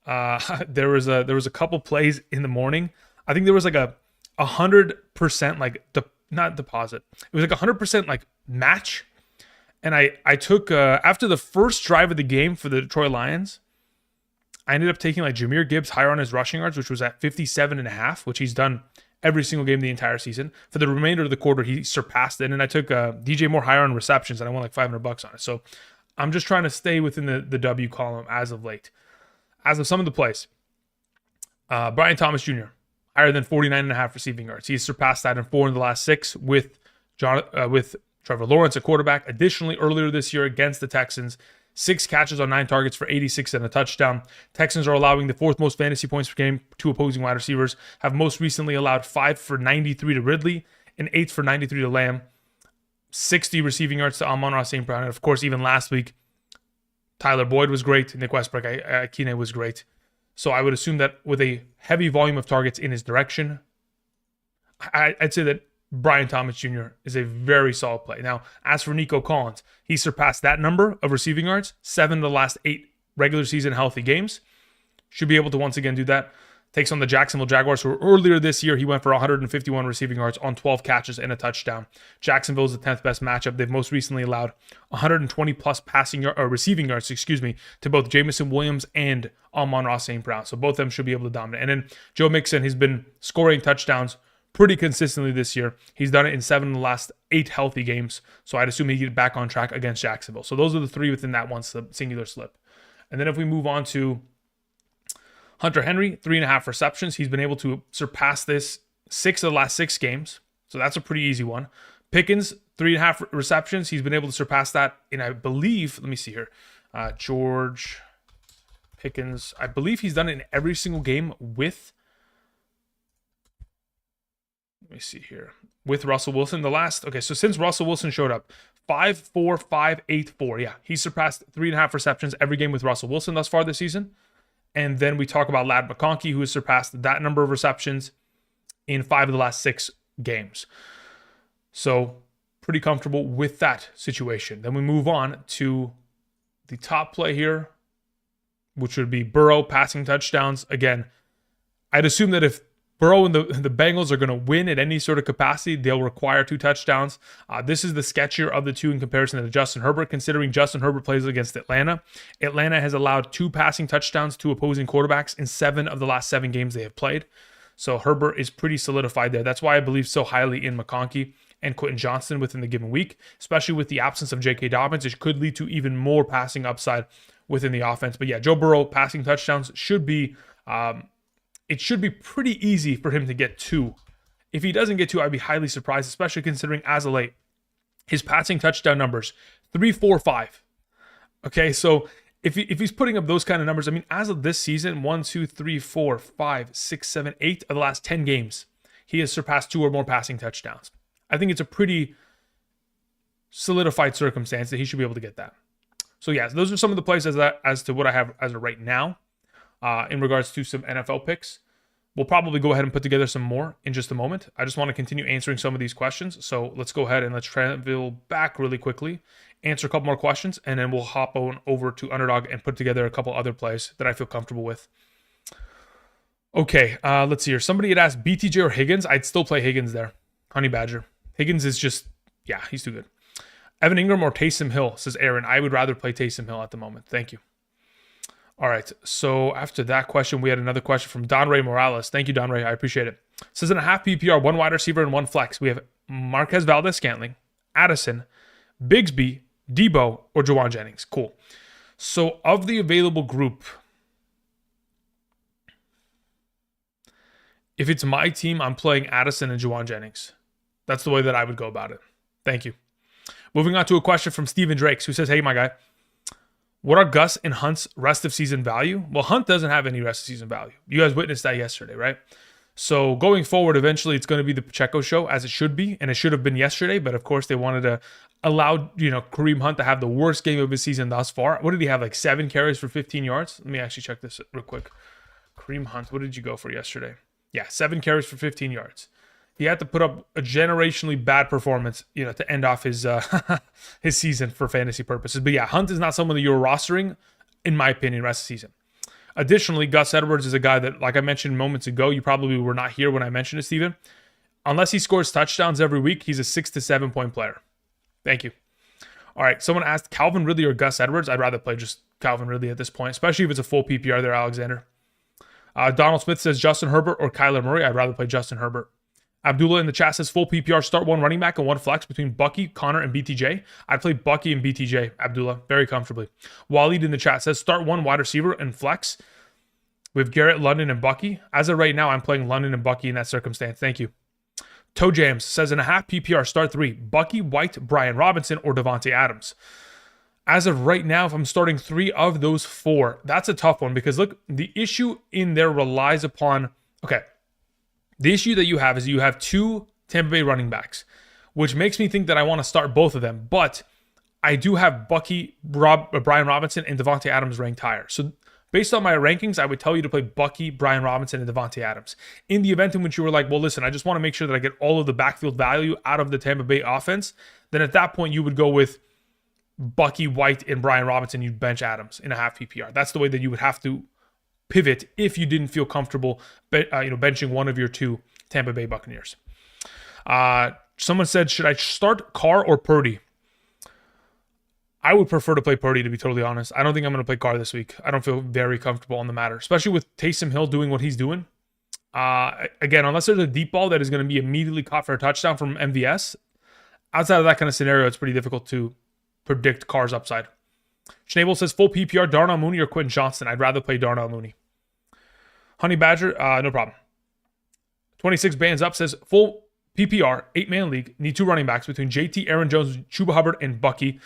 There was a couple plays in the morning. I think there was like a 100% like not deposit. It was like 100% like match. And I took after the first drive of the game for the Detroit Lions, I ended up taking like Jahmyr Gibbs higher on his rushing yards, which was at 57.5, which he's done every single game the entire season. For the remainder of the quarter, he surpassed it. And I took DJ Moore higher on receptions, and I won like $500 on it. So I'm just trying to stay within the W column as of late. As of some of the plays, Brian Thomas Jr., higher than 49.5 receiving yards. He's surpassed that in 4 in the last 6 with Trevor Lawrence at quarterback. Additionally, earlier this year against the Texans, 6 catches on 9 targets for 86 and a touchdown. Texans are allowing the 4th most fantasy points per game to opposing wide receivers, have most recently allowed 5 for 93 to Ridley and 8 for 93 to Lamb, 60 receiving yards to Amon-Ra St. Brown. And of course, even last week, Tyler Boyd was great. Nick Westbrook, Kine was great. So I would assume that with a heavy volume of targets in his direction, I'd say that Brian Thomas Jr. is a very solid play. Now, as for Nico Collins, he surpassed that number of receiving yards, 7 of the last 8 regular season healthy games. Should be able to once again do that. Takes on the Jacksonville Jaguars, who earlier this year he went for 151 receiving yards on 12 catches and a touchdown. Jacksonville is the 10th best matchup. They've most recently allowed 120 plus receiving yards, to both Jamison Williams and Amon-Ra St. Brown. So both of them should be able to dominate. And then Joe Mixon has been scoring touchdowns pretty consistently this year. He's done it in 7 of the last 8 healthy games. So I'd assume he'd get back on track against Jacksonville. So those are the 3 within that one singular slip. And then if we move on to Hunter Henry, 3.5 receptions. He's been able to surpass this 6 of the last 6 games. So that's a pretty easy one. Pickens, 3.5 receptions. He's been able to surpass that in, I believe, let me see here. George Pickens. I believe he's done it in every single game with, let me see here, with Russell Wilson. So since Russell Wilson showed up, 5-4-5-8-4. Yeah, he surpassed 3.5 receptions every game with Russell Wilson thus far this season. And then we talk about Ladd McConkey, who has surpassed that number of receptions in 5 of the last 6 games. So pretty comfortable with that situation. Then we move on to the top play here, which would be Burrow passing touchdowns. Again, I'd assume that if Burrow and the Bengals are going to win at any sort of capacity, they'll require 2 touchdowns. This is the sketchier of the 2 in comparison to Justin Herbert, considering Justin Herbert plays against Atlanta. Atlanta has allowed 2 passing touchdowns to opposing quarterbacks in 7 of the last 7 games they have played. So Herbert is pretty solidified there. That's why I believe so highly in McConkey and Quentin Johnston within the given week, especially with the absence of J.K. Dobbins. It could lead to even more passing upside within the offense. But yeah, Joe Burrow passing touchdowns should be... it should be pretty easy for him to get 2. If he doesn't get 2, I'd be highly surprised, especially considering as of late, his passing touchdown numbers, 3, 4, 5. Okay, so if he's putting up those kind of numbers, I mean, as of this season, 1, 2, 3, 4, 5, 6, 7, 8 of the last 10 games, he has surpassed 2 or more passing touchdowns. I think it's a pretty solidified circumstance that he should be able to get that. So yeah, those are some of the plays as to what I have as of right now. In regards to some NFL picks. We'll probably go ahead and put together some more in just a moment. I just want to continue answering some of these questions. So let's go ahead and let's travel back really quickly, answer a couple more questions, and then we'll hop on over to Underdog and put together a couple other plays that I feel comfortable with. Okay, let's see here. Somebody had asked BTJ or Higgins. I'd still play Higgins there. Honey Badger. Higgins is just, yeah, he's too good. Evan Ingram or Taysom Hill, says Aaron. I would rather play Taysom Hill at the moment. Thank you. All right, so after that question, we had another question from Don Ray Morales. Thank you, Don Ray. I appreciate it. Says in a half PPR, 1 wide receiver and 1 flex. We have Marquez Valdez-Scantling, Addison, Bigsby, Debo, or Juwan Jennings. Cool. So of the available group, if it's my team, I'm playing Addison and Juwan Jennings. That's the way that I would go about it. Thank you. Moving on to a question from Steven Drakes, who says, hey, my guy, what are Gus and Hunt's rest of season value? Well, Hunt doesn't have any rest of season value. You guys witnessed that yesterday, right? So going forward, eventually it's going to be the Pacheco show, as it should be, and it should have been yesterday. But of course, they wanted to allow Kareem Hunt to have the worst game of his season thus far. What did he have? Like 7 carries for 15 yards? Let me actually check this real quick. Kareem Hunt, what did you go for yesterday? Yeah, 7 carries for 15 yards. He had to put up a generationally bad performance, to end off his his season for fantasy purposes. But yeah, Hunt is not someone that you're rostering, in my opinion, rest of the season. Additionally, Gus Edwards is a guy that, like I mentioned moments ago, you probably were not here when I mentioned it, Steven. Unless he scores touchdowns every week, he's a 6 to 7 point player. Thank you. All right, someone asked Calvin Ridley or Gus Edwards. I'd rather play just Calvin Ridley at this point, especially if it's a full PPR there, Alexander. Donald Smith says Justin Herbert or Kyler Murray. I'd rather play Justin Herbert. Abdullah in the chat says full PPR, start 1 running back and 1 flex between Bucky, Connor, and BTJ. I'd play Bucky and BTJ, Abdullah, very comfortably. Waleed in the chat says start 1 wide receiver and flex with Garrett, London, and Bucky. As of right now, I'm playing London and Bucky in that circumstance. Thank you. Toe Jams says in a half PPR, start 3, Bucky, White, Brian Robinson, or Devontae Adams. As of right now, if I'm starting 3 of those 4, that's a tough one because look, the issue in there relies upon, the issue that you have is you have 2 Tampa Bay running backs, which makes me think that I want to start both of them. But I do have Bucky, Brian Robinson, and Devontae Adams ranked higher. So based on my rankings, I would tell you to play Bucky, Brian Robinson, and Devontae Adams. In the event in which you were like, well, listen, I just want to make sure that I get all of the backfield value out of the Tampa Bay offense, then at that point you would go with Bucky, White, and Brian Robinson. You'd bench Adams in a half PPR. That's the way that you would have to pivot if you didn't feel comfortable benching one of your two Tampa Bay Buccaneers. Someone said, should I start Carr or Purdy? I would prefer to play Purdy, to be totally honest. I don't think I'm going to play Carr this week. I don't feel very comfortable on the matter, especially with Taysom Hill doing what he's doing. Again, unless there's a deep ball that is going to be immediately caught for a touchdown from MVS, outside of that kind of scenario, it's pretty difficult to predict Carr's upside. Schnabel says, full PPR, Darnell Mooney or Quentin Johnston? I'd rather play Darnell Mooney. Honey Badger, no problem. 26 Bands Up says, full PPR, 8-man league, need 2 running backs between JT, Aaron Jones, Chuba Hubbard, and Bucky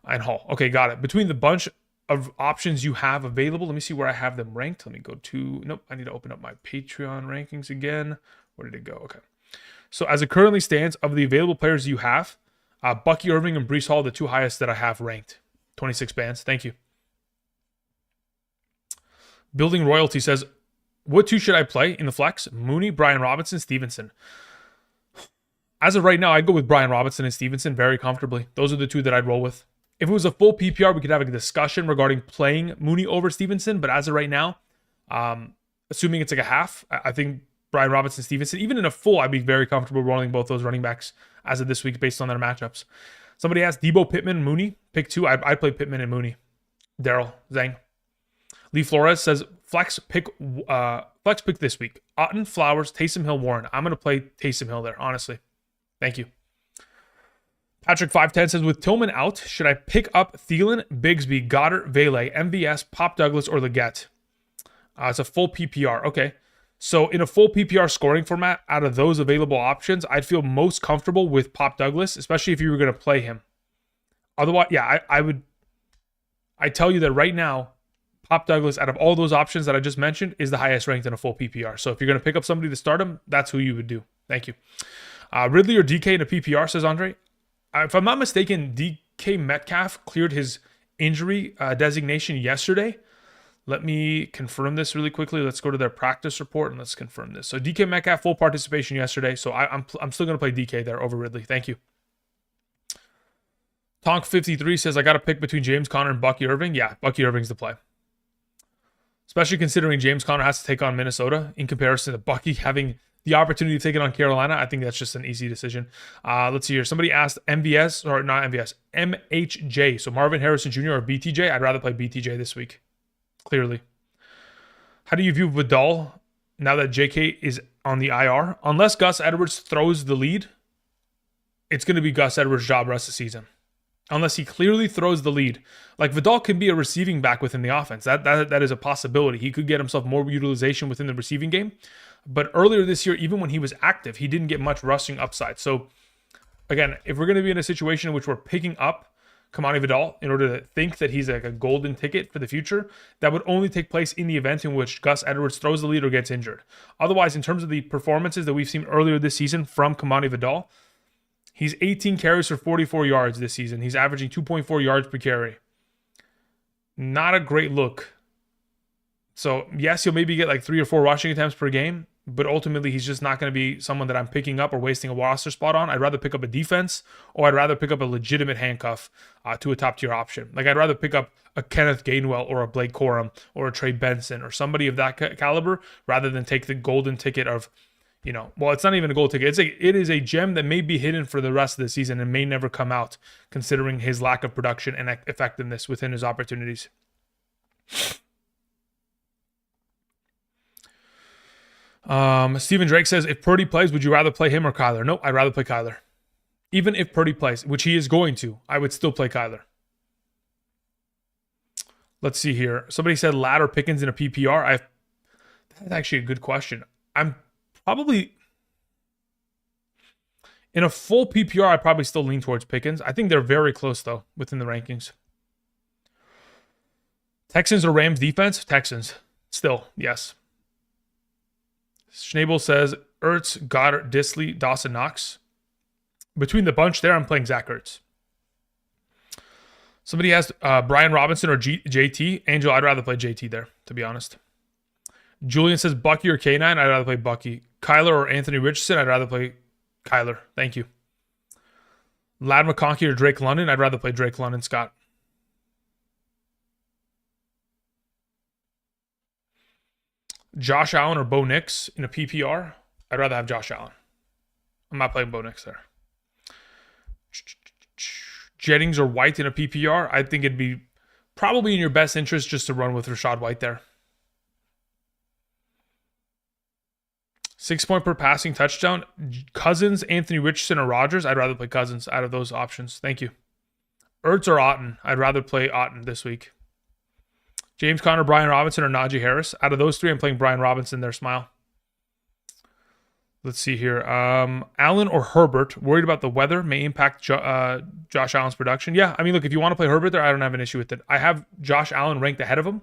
and Hall. Okay, got it. Between the bunch of options you have available, let me see where I have them ranked. Let me go to, nope, I need to open up my Patreon rankings again. Where did it go? Okay. So as it currently stands, of the available players you have, Bucky Irving and Breece Hall, the 2 highest that I have ranked. 26 bands. Thank you. Building Royalty says, what 2 should I play in the flex? Mooney, Brian Robinson, Stevenson. As of right now, I'd go with Brian Robinson and Stevenson very comfortably. Those are the 2 that I'd roll with. If it was a full PPR, we could have a discussion regarding playing Mooney over Stevenson. But as of right now, assuming it's like a half, I think Brian Robinson, Stevenson, even in a full, I'd be very comfortable rolling both those running backs as of this week based on their matchups. Somebody asked Debo, Pittman, Mooney. Pick 2. I'd play Pittman and Mooney. Daryl, Zhang. Lee Flores says, flex pick this week. Otten, Flowers, Taysom Hill, Warren. I'm going to play Taysom Hill there, honestly. Thank you. Patrick 510 says, with Tillman out, should I pick up Thielen, Bigsby, Goddard, Vele, MVS, Pop Douglas, or Leggett? It's a full PPR. Okay. So in a full PPR scoring format, out of those available options, I'd feel most comfortable with Pop Douglas, especially if you were going to play him. Otherwise, yeah, I tell you that right now, Pop Douglas, out of all those options that I just mentioned, is the highest ranked in a full PPR. So if you're going to pick up somebody to start him, that's who you would do. Thank you. Ridley or DK in a PPR, says Andre. If I'm not mistaken, DK Metcalf cleared his injury designation yesterday. Let me confirm this really quickly. Let's go to their practice report and let's confirm this. So DK Metcalf, full participation yesterday. So I'm still going to play DK there over Ridley. Thank you. Tonk53 says, I got to pick between James Conner and Bucky Irving. Yeah, Bucky Irving's the play. Especially considering James Conner has to take on Minnesota in comparison to Bucky having the opportunity to take it on Carolina. I think that's just an easy decision. Let's see here. Somebody asked MVS, or not MVS, MHJ. So Marvin Harrison Jr. or BTJ. I'd rather play BTJ this week. Clearly. How do you view Vidal now that JK is on the IR? Unless Gus Edwards throws the lead, it's going to be Gus Edwards' job rest of the season. Unless he clearly throws the lead. Like, Vidal can be a receiving back within the offense. That is a possibility. He could get himself more utilization within the receiving game. But earlier this year, even when he was active, he didn't get much rushing upside. So, again, if we're going to be in a situation in which we're picking up Kamani Vidal in order to think that he's like a golden ticket for the future, that would only take place in the event in which Gus Edwards throws the lead or gets injured. Otherwise, in terms of the performances that we've seen earlier this season from Kamani Vidal, he's 18 carries for 44 yards this season. He's averaging 2.4 yards per carry. Not a great look. So, yes, he'll maybe get like 3 or 4 rushing attempts per game, but ultimately he's just not going to be someone that I'm picking up or wasting a roster spot on. I'd rather pick up a defense, or I'd rather pick up a legitimate handcuff to a top-tier option. Like, I'd rather pick up a Kenneth Gainwell or a Blake Corum or a Trey Benson or somebody of that caliber rather than take the golden ticket of, well, it's not even a gold ticket. It is a gem that may be hidden for the rest of the season and may never come out, considering his lack of production and effectiveness within his opportunities. Steven Drake says, if Purdy plays, would you rather play him or Kyler? Nope, I'd rather play Kyler. Even if Purdy plays, which he is going to, I would still play Kyler. Let's see here. Somebody said Ladd or Pickens in a PPR. That's actually a good question. I'm probably in a full PPR, I probably still lean towards Pickens. I think they're very close, though, within the rankings. Texans or Rams defense? Texans. Still, yes. Schnabel says, Ertz, Goddard, Disley, Dawson Knox. Between the bunch there, I'm playing Zach Ertz. Somebody asked Brian Robinson or JT. Angel, I'd rather play JT there, to be honest. Julian says Bucky or K9. I'd rather play Bucky. Kyler or Anthony Richardson. I'd rather play Kyler. Thank you. Ladd McConkey or Drake London. I'd rather play Drake London, Scott. Josh Allen or Bo Nix in a PPR. I'd rather have Josh Allen. I'm not playing Bo Nix there. Jennings or White in a PPR. I think it'd be probably in your best interest just to run with Rachaad White there. 6 point per passing touchdown. Cousins, Anthony Richardson, or Rodgers. I'd rather play Cousins out of those options. Thank you. Ertz or Otton. I'd rather play Otton this week. James Conner, Brian Robinson, or Najee Harris. Out of those three, I'm playing Brian Robinson there. Smile. Let's see here. Allen or Herbert. Worried about the weather may impact Josh Allen's production. Yeah, I mean, look, if you want to play Herbert there, I don't have an issue with it. I have Josh Allen ranked ahead of him,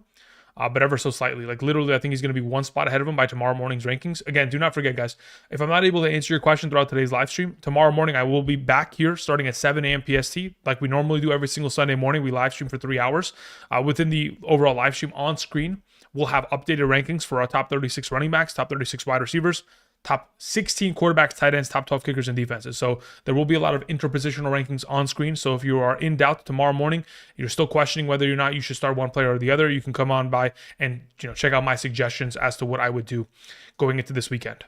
but ever so slightly. Like literally, I think he's going to be one spot ahead of him by tomorrow morning's rankings. Again, do not forget, guys, if I'm not able to answer your question throughout today's live stream, tomorrow morning I will be back here starting at 7 a.m. PST, like we normally do every single Sunday morning. We live stream for 3 hours. Within the overall live stream on screen, we'll have updated rankings for our top 36 running backs, top 36 wide receivers, top 16 quarterbacks, tight ends, top 12 kickers, and defenses. So there will be a lot of interpositional rankings on screen. So if you are in doubt tomorrow morning, you're still questioning whether or not you should start one player or the other, you can come on by and check out my suggestions as to what I would do going into this weekend.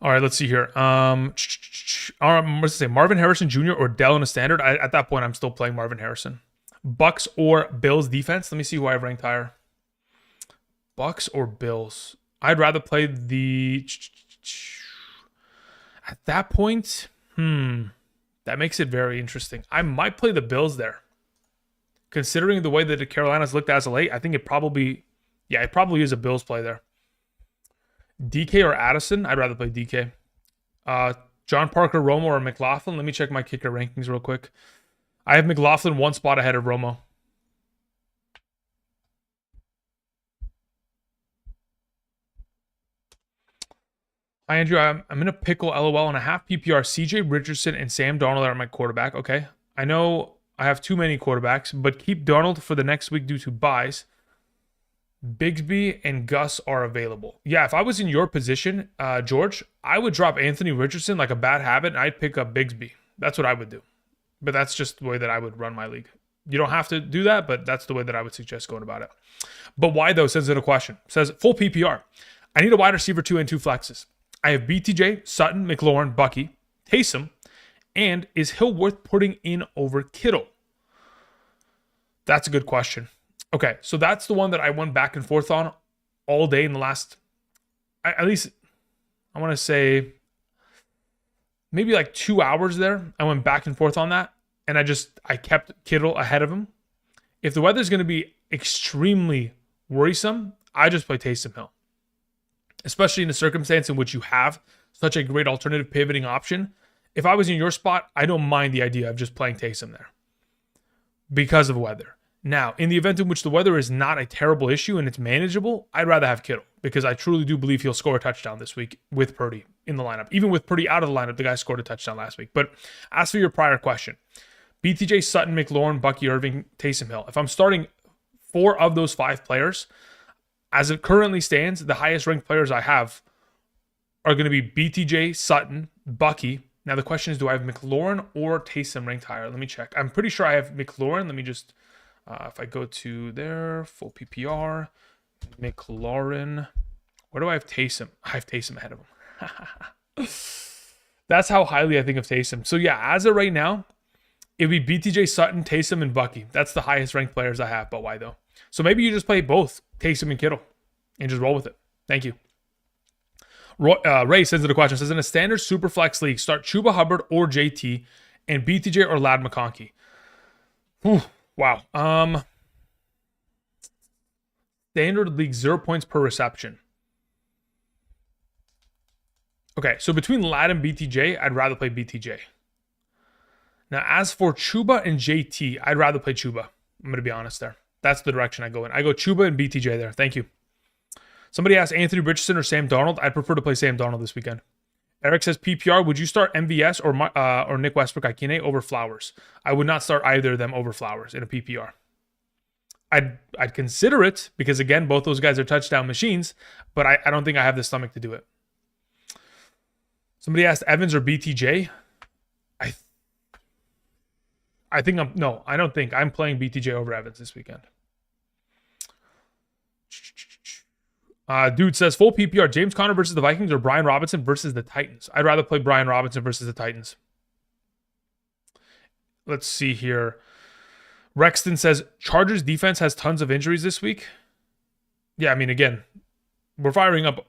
All right, let's see here. Let's say Marvin Harrison Jr. or Dell in a standard. At that point, I'm still playing Marvin Harrison. Bucks or Bills defense. Let me see who I've ranked higher. Bucks or Bills. I'd rather play the... At that point, that makes it very interesting. I might play the Bills there. Considering the way that the Carolinas looked as of late, I think it probably is a Bills play there. DK or Addison? I'd rather play DK. John Parker, Romo, or McLaughlin? Let me check my kicker rankings real quick. I have McLaughlin one spot ahead of Romo. Hi, Andrew. I'm in a pickle, LOL, and a half PPR. CJ Richardson and Sam Darnold are my quarterback. Okay. I know I have too many quarterbacks, but keep Darnold for the next week due to buys. Bigsby and Gus are available. Yeah, if I was in your position, George, I would drop Anthony Richardson like a bad habit, and I'd pick up Bigsby. That's what I would do. But that's just the way that I would run my league. You don't have to do that, but that's the way that I would suggest going about it. But why, though, sends in a question. Says, full PPR. I need a wide receiver 2 and 2 flexes. I have BTJ, Sutton, McLaurin, Bucky, Taysom, and is Hill worth putting in over Kittle? That's a good question. Okay, so that's the one that I went back and forth on all day in the last, at least, I want to say, maybe like 2 hours there. I went back and forth on that, and I kept Kittle ahead of him. If the weather's going to be extremely worrisome, I just play Taysom Hill. Especially in a circumstance in which you have such a great alternative pivoting option. If I was in your spot, I don't mind the idea of just playing Taysom there because of weather. Now, in the event in which the weather is not a terrible issue and it's manageable, I'd rather have Kittle because I truly do believe he'll score a touchdown this week with Purdy in the lineup. Even with Purdy out of the lineup, the guy scored a touchdown last week. But as for your prior question, BTJ, Sutton, McLaurin, Bucky Irving, Taysom Hill. If I'm starting 4 of those 5 players, as it currently stands, the highest ranked players I have are going to be BTJ, Sutton, Bucky. Now the question is, do I have McLaurin or Taysom ranked higher? Let me check. I'm pretty sure I have McLaurin. Let me just, if I go to there, full PPR, McLaurin. Where do I have Taysom? I have Taysom ahead of him. That's how highly I think of Taysom. So yeah, as of right now, it would be BTJ, Sutton, Taysom, and Bucky. That's the highest ranked players I have, but why though? So maybe you just play both Taysom and Kittle and just roll with it. Thank you. Ray sends in a question. Says, in a standard super flex league, start Chuba Hubbard or JT and BTJ or Lad McConkey. Wow. Standard league, 0 points per reception. Okay, so between Lad and BTJ, I'd rather play BTJ. Now, as for Chuba and JT, I'd rather play Chuba. I'm going to be honest there. That's the direction I go in. I go Chuba and BTJ there. Thank you. Somebody asked Anthony Richardson or Sam Darnold. I'd prefer to play Sam Darnold this weekend. Eric says, PPR, would you start MVS or Nick Westbrook-Ikine over Flowers? I would not start either of them over Flowers in a PPR. I'd consider it because, again, both those guys are touchdown machines, but I don't think I have the stomach to do it. Somebody asked Evans or BTJ. I don't think. I'm playing BTJ over Evans this weekend. Dude says full PPR, James Conner versus the Vikings or Brian Robinson versus the Titans. I'd rather play Brian Robinson versus the Titans. Let's see here. Rexton says Chargers defense has tons of injuries this week. Yeah, I mean, again, we're firing up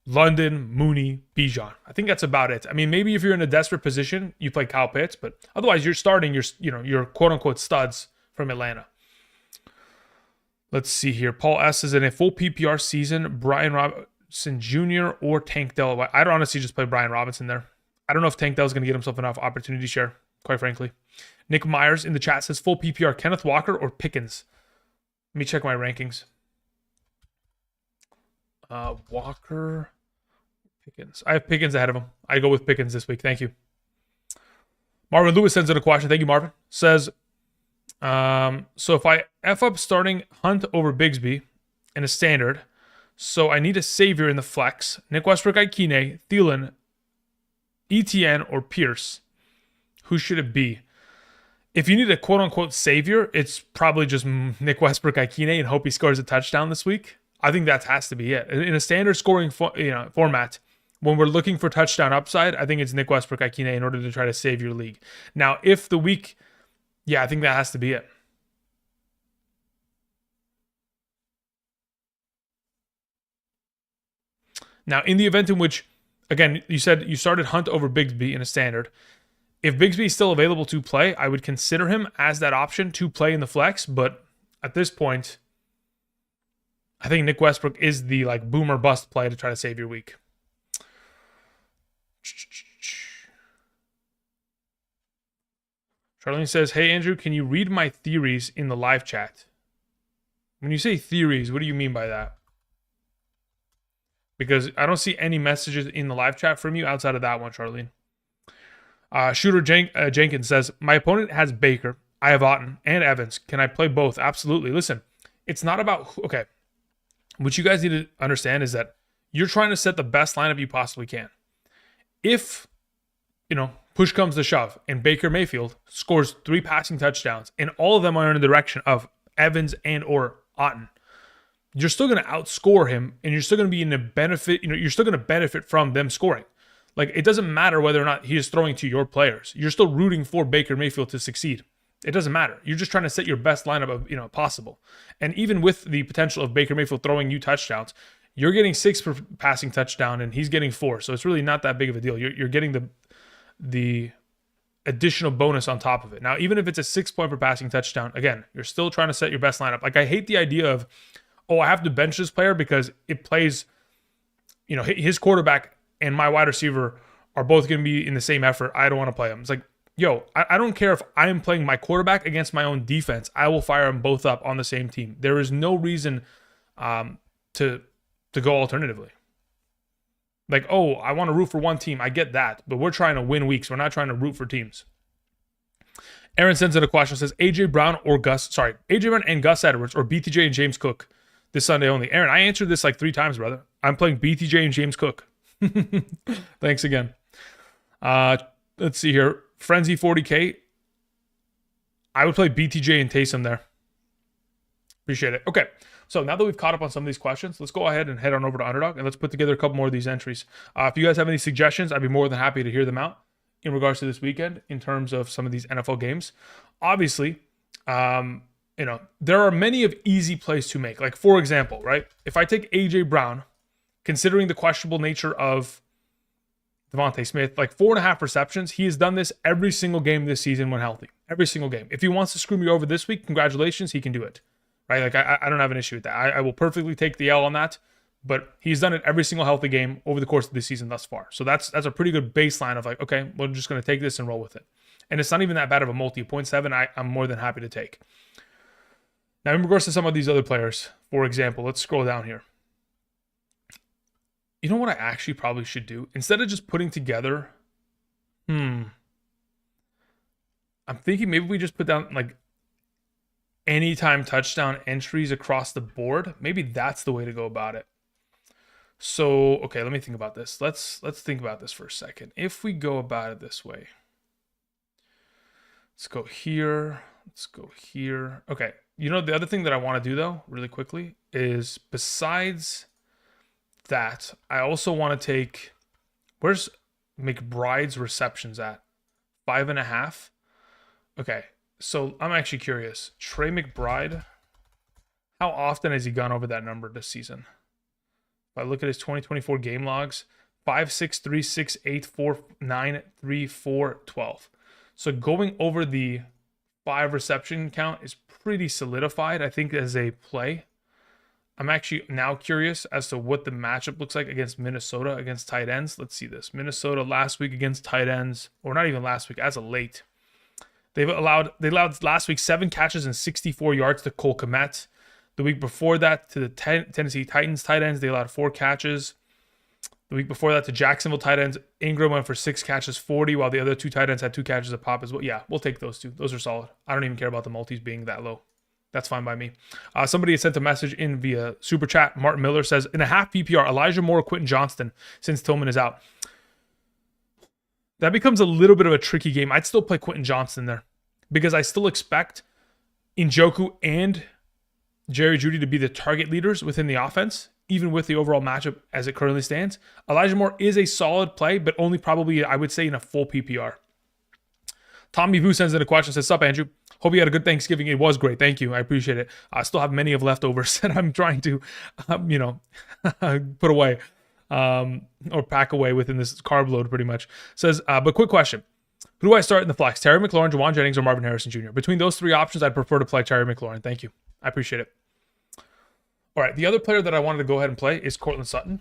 London, Mooney, Bijan. I think that's about it. I mean, maybe if you're in a desperate position, you play Kyle Pitts, but otherwise you're starting your quote unquote studs from Atlanta. Let's see here. Paul S is in a full PPR season. Brian Robinson Jr. or Tank Dell. I'd honestly just play Brian Robinson there. I don't know if Tank Dell is going to get himself enough opportunity share, quite frankly. Nick Myers in the chat says full PPR, Kenneth Walker or Pickens. Let me check my rankings. Walker, Pickens. I have Pickens ahead of him. I go with Pickens this week. Thank you. Marvin Lewis sends in a question. Thank you, Marvin. Says, so if I F up starting Hunt over Bigsby in a standard, so I need a savior in the flex, Nick Westbrook, Ikine, Thielen, ETN, or Pierce, who should it be? If you need a quote-unquote savior, it's probably just Nick Westbrook, Ikine, and hope he scores a touchdown this week. I think that has to be it. In a standard scoring format, when we're looking for touchdown upside, I think it's Nick Westbrook, Ikine in order to try to save your league. Now, if the week, yeah, I think that has to be it. Now, in the event in which, again, you said you started Hunt over Bigsby in a standard. If Bigsby is still available to play, I would consider him as that option to play in the flex. But at this point, I think Nick Westbrook is the like boomer bust play to try to save your week. Charlene says, hey, Andrew, can you read my theories in the live chat? When you say theories, what do you mean by that? Because I don't see any messages in the live chat from you outside of that one, Charlene. Shooter Jenkins says, my opponent has Baker. I have Otten and Evans. Can I play both? Absolutely. Listen, it's not about, okay. What you guys need to understand is that you're trying to set the best lineup you possibly can. If, push comes to shove and Baker Mayfield scores 3 passing touchdowns and all of them are in the direction of Evans and or Otten, you're still going to outscore him and you're still going to be in a benefit, you're still going to benefit from them scoring. Like, it doesn't matter whether or not he is throwing to your players. You're still rooting for Baker Mayfield to succeed. It doesn't matter. You're just trying to set your best lineup of, possible. And even with the potential of Baker Mayfield throwing you touchdowns, you're getting 6 per passing touchdown and he's getting 4. So it's really not that big of a deal. You're getting the additional bonus on top of it. Now, even if it's a 6 point per passing touchdown, again, you're still trying to set your best lineup. Like, I hate the idea of, I have to bench this player because it plays, his quarterback and my wide receiver are both going to be in the same effort. I don't want to play them. It's like, I don't care if I am playing my quarterback against my own defense. I will fire them both up on the same team. There is no reason to go alternatively. Like, I want to root for one team. I get that. But we're trying to win weeks. We're not trying to root for teams. Aaron sends in a question. Says, AJ Brown and Gus Edwards or BTJ and James Cook this Sunday only. Aaron, I answered this like 3 times, brother. I'm playing BTJ and James Cook. Thanks again. Let's see here. Frenzy 40K. I would play BTJ and Taysom there. Appreciate it. Okay. So now that we've caught up on some of these questions, let's go ahead and head on over to Underdog and let's put together a couple more of these entries. If you guys have any suggestions, I'd be more than happy to hear them out in regards to this weekend in terms of some of these NFL games. Obviously, there are many of easy plays to make. Like, for example, right? If I take AJ Brown, considering the questionable nature of Devontae Smith, like 4.5 receptions, he has done this every single game this season when healthy. Every single game. If he wants to screw me over this week, congratulations, he can do it. Right? Like, I don't have an issue with that. I will perfectly take the L on that, but he's done it every single healthy game over the course of the season thus far. So that's a pretty good baseline of like, okay, we're just going to take this and roll with it. And it's not even that bad of a multi. 0.7, I'm more than happy to take. Now, in regards to some of these other players, for example, let's scroll down here. You know what I actually probably should do? Instead of just putting together, I'm thinking maybe we just put down like anytime touchdown entries across the board. Maybe that's the way to go about it. So, okay, let me think about this. Let's think about this for a second. If we go about it this way, let's go here. Let's go here. Okay. The other thing that I want to do though, really quickly, is besides that. I also want to take, where's McBride's receptions at? 5.5. Okay, so I'm actually curious. Trey McBride, how often has he gone over that number this season? If I look at his 2024 game logs, 5, 6, 3, 6, 8, 4, 9, 3, 4, 12. So going over the 5 reception count is pretty solidified, I think, as a play. I'm actually now curious as to what the matchup looks like against Minnesota against tight ends. Let's see this. Minnesota last week against tight ends, or not even last week, as of late. They allowed last week 7 catches and 64 yards to Cole Kmet. The week before that to the Tennessee Titans tight ends, they allowed 4 catches. The week before that to Jacksonville tight ends, Ingram went for 6 catches, 40, while the other 2 tight ends had 2 catches a pop as well. Yeah, we'll take those 2. Those are solid. I don't even care about the multis being that low. That's fine by me. Somebody had sent a message in via Super Chat. Martin Miller says, in a half PPR, Elijah Moore, Quentin Johnston, since Tillman is out. That becomes a little bit of a tricky game. I'd still play Quentin Johnston there because I still expect Njoku and Jerry Jeudy to be the target leaders within the offense, even with the overall matchup as it currently stands. Elijah Moore is a solid play, but only probably, I would say, in a full PPR. Tommy Vu sends in a question, says, sup, Andrew? Hope you had a good Thanksgiving. It was great. Thank you. I appreciate it. I still have many of leftovers that I'm trying to, put away or pack away within this carb load pretty much. Says, but quick question. Who do I start in the flex? Terry McLaurin, Jawan Jennings, or Marvin Harrison Jr.? Between those 3 options, I'd prefer to play Terry McLaurin. Thank you. I appreciate it. All right. The other player that I wanted to go ahead and play is Courtland Sutton.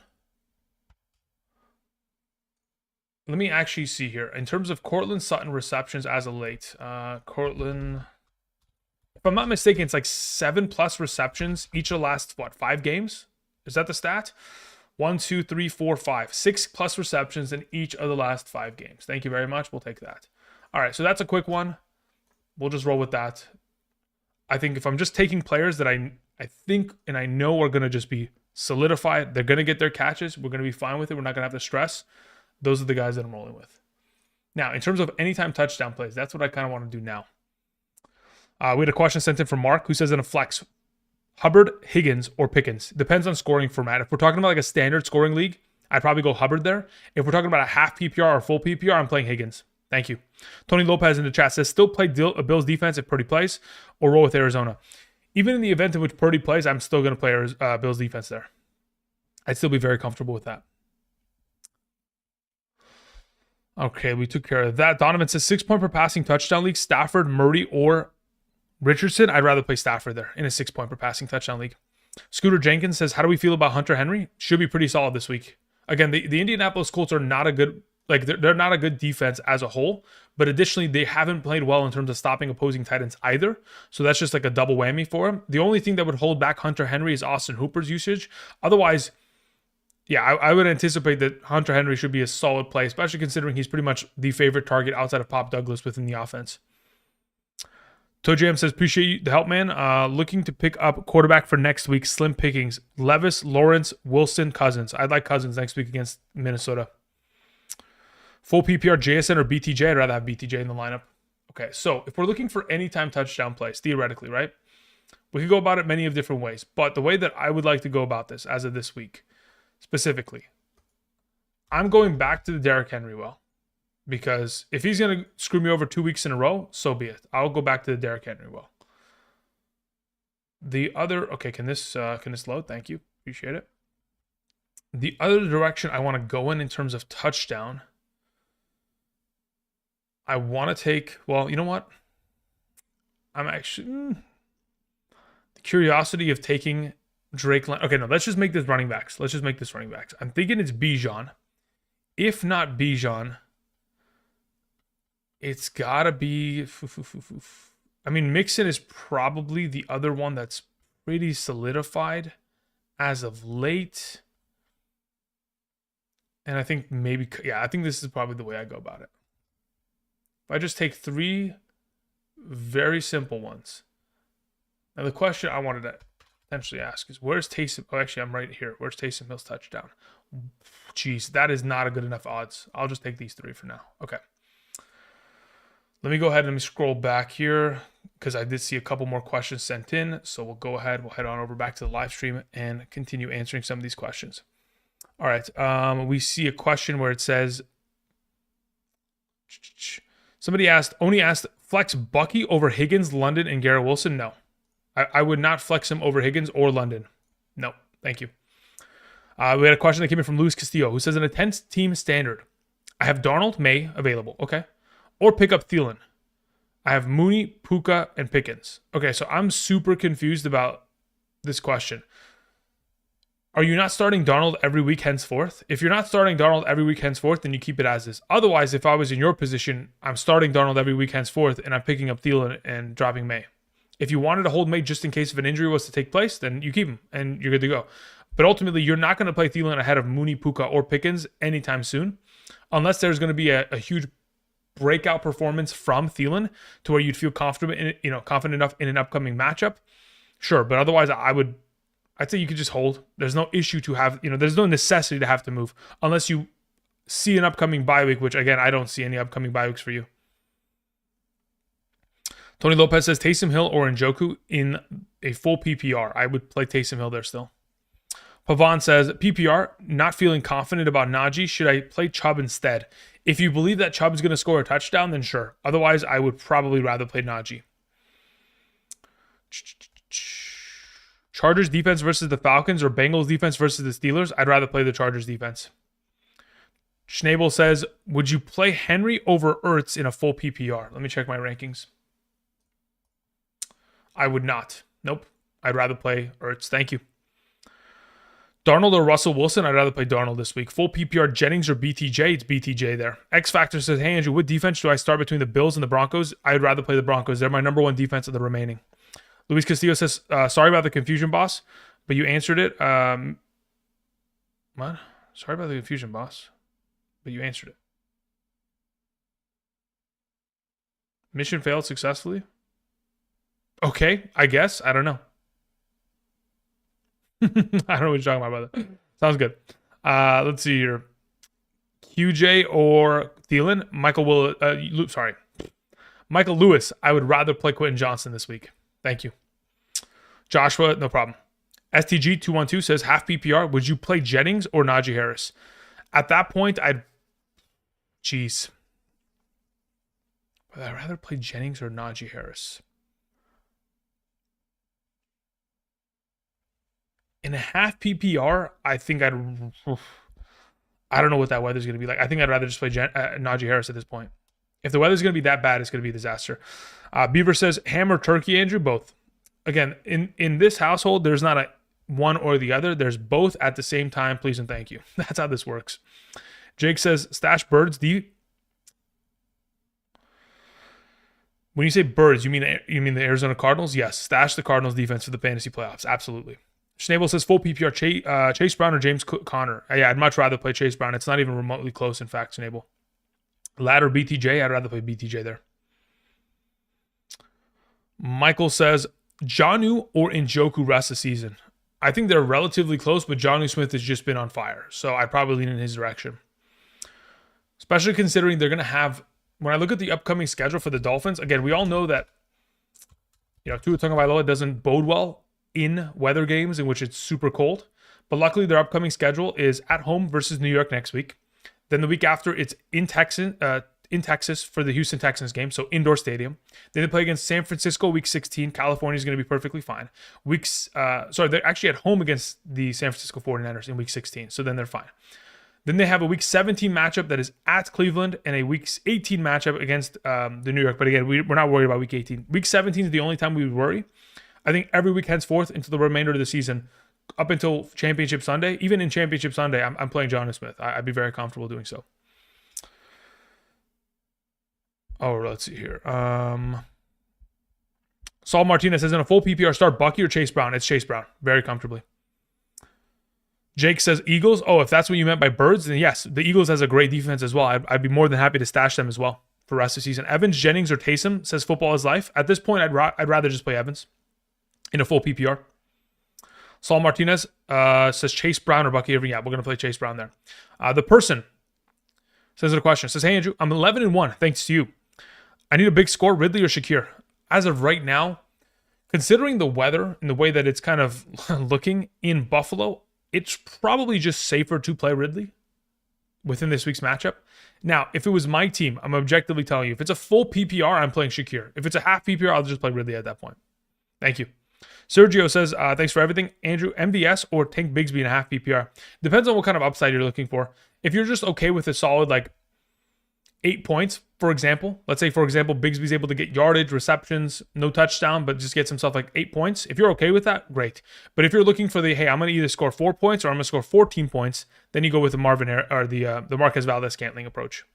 Let me actually see here. In terms of Courtland Sutton receptions as of late, Courtland, if I'm not mistaken, it's like 7+ receptions each of the last, 5 games? Is that the stat? 1, 2, 3, 4, 5. 6+ receptions in each of the last 5 games. Thank you very much. We'll take that. All right, so that's a quick one. We'll just roll with that. I think if I'm just taking players that I think and I know are going to just be solidified, they're going to get their catches, we're going to be fine with it, we're not going to have to stress, those are the guys that I'm rolling with. Now, in terms of anytime touchdown plays, that's what I kind of want to do now. We had a question sent in from Mark who says in a flex, Hubbard, Higgins, or Pickens. Depends on scoring format. If we're talking about like a standard scoring league, I'd probably go Hubbard there. If we're talking about a half PPR or full PPR, I'm playing Higgins. Thank you. Tony Lopez in the chat says, still play Bills defense if Purdy plays, or roll with Arizona. Even in the event in which Purdy plays, I'm still going to play Bills defense there. I'd still be very comfortable with that. Okay, we took care of that. Donovan says 6-point per passing touchdown league, Stafford, Murray, or Richardson. I'd rather play Stafford there in a 6-point per passing touchdown league. Scooter Jenkins says, how do we feel about Hunter Henry? Should be pretty solid this week. Again, the Indianapolis Colts are not a good, they're not a good defense as a whole, but additionally, they haven't played well in terms of stopping opposing tight ends either. So that's just like a double whammy for him. The only thing that would hold back Hunter Henry is Austin Hooper's usage. Otherwise, yeah, I would anticipate that Hunter Henry should be a solid play, especially considering he's pretty much the favorite target outside of Pop Douglas within the offense. ToeJam says, appreciate the help, man. Looking to pick up quarterback for next week. Slim pickings. Levis, Lawrence, Wilson, Cousins. I'd like Cousins next week against Minnesota. Full PPR, JSN or BTJ? I'd rather have BTJ in the lineup. Okay, so if we're looking for anytime touchdown plays, theoretically, right? We could go about it many of different ways. But the way that I would like to go about this as of this week, specifically, I'm going back to the Derrick Henry well. Because if he's going to screw me over 2 weeks in a row, so be it. I'll go back to the Derrick Henry well. The other, okay, can this load? Thank you. Appreciate it. The other direction I want to go in terms of touchdown, I want to take, well, you know what? I'm actually, the curiosity of taking Drake. Okay, no, let's just make this running backs. I'm thinking it's Bijan. If not Bijan, it's got to be, I mean, Mixon is probably the other one that's pretty solidified as of late. And I think maybe, yeah, I think this is probably the way I go about it. If I just take 3 very simple ones. Now, the question I wanted to potentially ask is, where's Taysom? Oh, actually, I'm right here. Where's Taysom Hill's touchdown? Jeez, that is not a good enough odds. I'll just take these 3 for now. Okay. Let me go ahead and scroll back here because I did see a couple more questions sent in. So we'll go ahead. We'll head on over back to the live stream and continue answering some of these questions. All right. We see a question where it says, somebody only asked, flex Bucky over Higgins, London, and Garrett Wilson? No. I would not flex him over Higgins or London. No, thank you. We had a question that came in from Luis Castillo, who says, in a 10-team standard, I have Darnold, May available. Okay. Or pick up Thielen. I have Mooney, Puka, and Pickens. Okay, so I'm super confused about this question. Are you not starting Darnold every week henceforth? If you're not starting Darnold every week henceforth, then you keep it as is. Otherwise, if I was in your position, I'm starting Darnold every week henceforth, and I'm picking up Thielen and dropping May. If you wanted to hold May just in case if an injury was to take place, then you keep him, and you're good to go. But ultimately, you're not going to play Thielen ahead of Mooney, Puka, or Pickens anytime soon, unless there's going to be a huge breakout performance from Thielen to where you'd feel confident enough in an upcoming matchup. Sure, but otherwise, I'd say you could just hold. There's no issue to have, there's no necessity to have to move unless you see an upcoming bye week, which again, I don't see any upcoming bye weeks for you. Tony Lopez says Taysom Hill or Njoku in a full PPR. I would play Taysom Hill there still. Pavan says, PPR, not feeling confident about Najee. Should I play Chubb instead? If you believe that Chubb is going to score a touchdown, then sure. Otherwise, I would probably rather play Najee. Chargers defense versus the Falcons or Bengals defense versus the Steelers? I'd rather play the Chargers defense. Schnabel says, would you play Henry over Ertz in a full PPR? Let me check my rankings. I would not. Nope. I'd rather play Ertz. Thank you. Darnold or Russell Wilson? I'd rather play Darnold this week. Full PPR, Jennings or BTJ? It's BTJ there. X Factor says, hey, Andrew, what defense do I start between the Bills and the Broncos? I'd rather play the Broncos. They're my number one defense of the remaining. Luis Castillo says, sorry about the confusion, boss, but you answered it. What? Sorry about the confusion, boss, but you answered it. Mission failed successfully? Okay, I guess. I don't know. I don't know what you're talking about, brother. Sounds good. Let's see here. QJ or Thielen? Michael Lewis. I would rather play Quentin Johnson this week. Thank you. Joshua, no problem. STG212 says, half PPR. Would you play Jennings or Najee Harris? At that point, I'd rather play Jennings or Najee Harris. In a half PPR, I think I don't know what that weather's going to be like. I think I'd rather just play Najee Harris at this point. If the weather's going to be that bad, it's going to be a disaster. Beaver says, ham or turkey, Andrew? Both. Again, in this household, there's not a one or the other. There's both at the same time. Please and thank you. That's how this works. Jake says, stash birds. When you say birds, you mean the Arizona Cardinals? Yes. Stash the Cardinals defense for the fantasy playoffs. Absolutely. Schnabel says, full PPR, Chase Brown or James Conner? Yeah, I'd much rather play Chase Brown. It's not even remotely close, in fact, Schnabel. Ladder BTJ, I'd rather play BTJ there. Michael says, Jonnu or Njoku rest of the season? I think they're relatively close, but Jonnu Smith has just been on fire. So I'd probably lean in his direction. Especially considering they're going to have, when I look at the upcoming schedule for the Dolphins, again, we all know that, Tua Tagovailoa doesn't bode well in weather games in which it's super cold. But luckily, their upcoming schedule is at home versus New York next week. Then the week after, it's in Texas for the Houston Texans game, so indoor stadium. Then they play against San Francisco week 16. California is going to be perfectly fine. They're actually at home against the San Francisco 49ers in week 16, so then they're fine. Then they have a week 17 matchup that is at Cleveland and a week 18 matchup against the New York. But again, we're not worried about week 18. Week 17 is the only time we would worry. I think every week henceforth into the remainder of the season, up until Championship Sunday, even in Championship Sunday, I'm playing Jonnu Smith. I'd be very comfortable doing so. Oh, let's see here. Saul Martinez says, in a full PPR start, Bucky or Chase Brown? It's Chase Brown, very comfortably. Jake says, Eagles? Oh, if that's what you meant by birds, then yes, the Eagles has a great defense as well. I'd be more than happy to stash them as well for the rest of the season. Evans, Jennings, or Taysom says football is life. At this point, I'd rather just play Evans in a full PPR. Saul Martinez says Chase Brown or Bucky Irving. Yeah, we're going to play Chase Brown there. The person says a question. Says, hey, Andrew, I'm 11-1 thanks to you. I need a big score, Ridley or Shakir? As of right now, considering the weather and the way that it's kind of looking in Buffalo, it's probably just safer to play Ridley within this week's matchup. Now, if it was my team, I'm objectively telling you, if it's a full PPR, I'm playing Shakir. If it's a half PPR, I'll just play Ridley at that point. Thank you. Sergio says, thanks for everything. Andrew, MVS or Tank Bigsby in a half PPR? Depends on what kind of upside you're looking for. If you're just okay with a solid, like, 8 points, for example. Let's say, for example, Bigsby's able to get yardage, receptions, no touchdown, but just gets himself like 8 points. If you're okay with that, great. But if you're looking for hey, I'm going to either score 4 points or I'm going to score 14 points, then you go with the the Marquez Valdez-Scantling approach.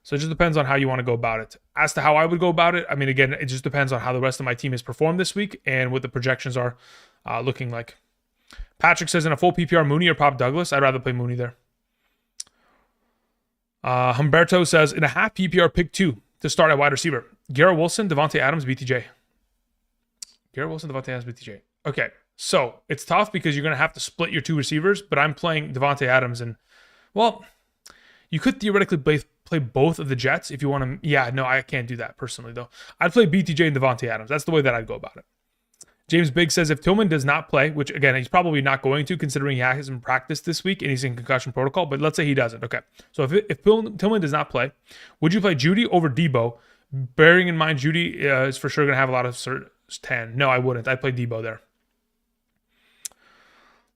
So it just depends on how you want to go about it. As to how I would go about it, I mean, again, it just depends on how the rest of my team has performed this week and what the projections are looking like. Patrick says, in a full PPR, Mooney or Pop Douglas? I'd rather play Mooney there. Humberto says, in a half PPR, pick 2 to start at wide receiver. Garrett Wilson, Devontae Adams, BTJ. Garrett Wilson, Devontae Adams, BTJ. Okay, so it's tough because you're going to have to split your 2 receivers, but I'm playing Devontae Adams. And, well, you could theoretically play both of the Jets if you want to. Yeah, no, I can't do that personally, though. I'd play BTJ and Devontae Adams. That's the way that I'd go about it. James Biggs says, if Tillman does not play, which, again, he's probably not going to considering he hasn't practiced this week and he's in concussion protocol, but let's say he doesn't. Okay, so if Tillman does not play, would you play Judy over Debo? Bearing in mind Judy is for sure going to have a lot of 10. No, I wouldn't. I'd play Debo there.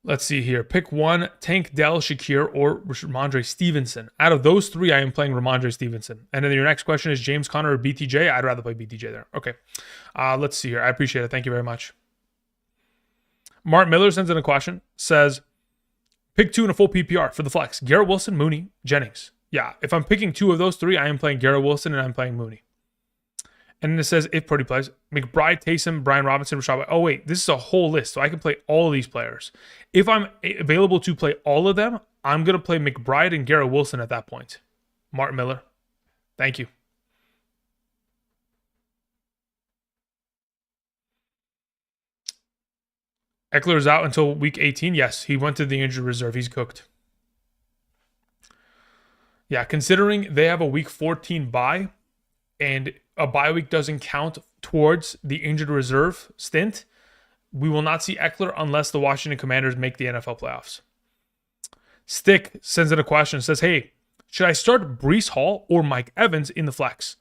Let's see here. Pick 1, Tank Dell, Shakir, or Ramondre Stevenson. Out of those 3, I am playing Ramondre Stevenson. And then your next question is James Conner or BTJ? I'd rather play BTJ there. Okay, let's see here. I appreciate it. Thank you very much. Mark Miller sends in a question, says, pick 2 in a full PPR for the flex. Garrett Wilson, Mooney, Jennings. Yeah, if I'm picking 2 of those 3, I am playing Garrett Wilson and I'm playing Mooney. And then it says, if Purdy plays, McBride, Taysom, Brian Robinson, Rashad. Oh, wait, this is a whole list, so I can play all of these players. If I'm available to play all of them, I'm going to play McBride and Garrett Wilson at that point. Mark Miller, thank you. Eckler is out until week 18. Yes, he went to the injured reserve. He's cooked. Yeah, considering they have a week 14 bye and a bye week doesn't count towards the injured reserve stint, we will not see Eckler unless the Washington Commanders make the NFL playoffs. Stick sends in a question, says, hey, should I start Breece Hall or Mike Evans in the flex?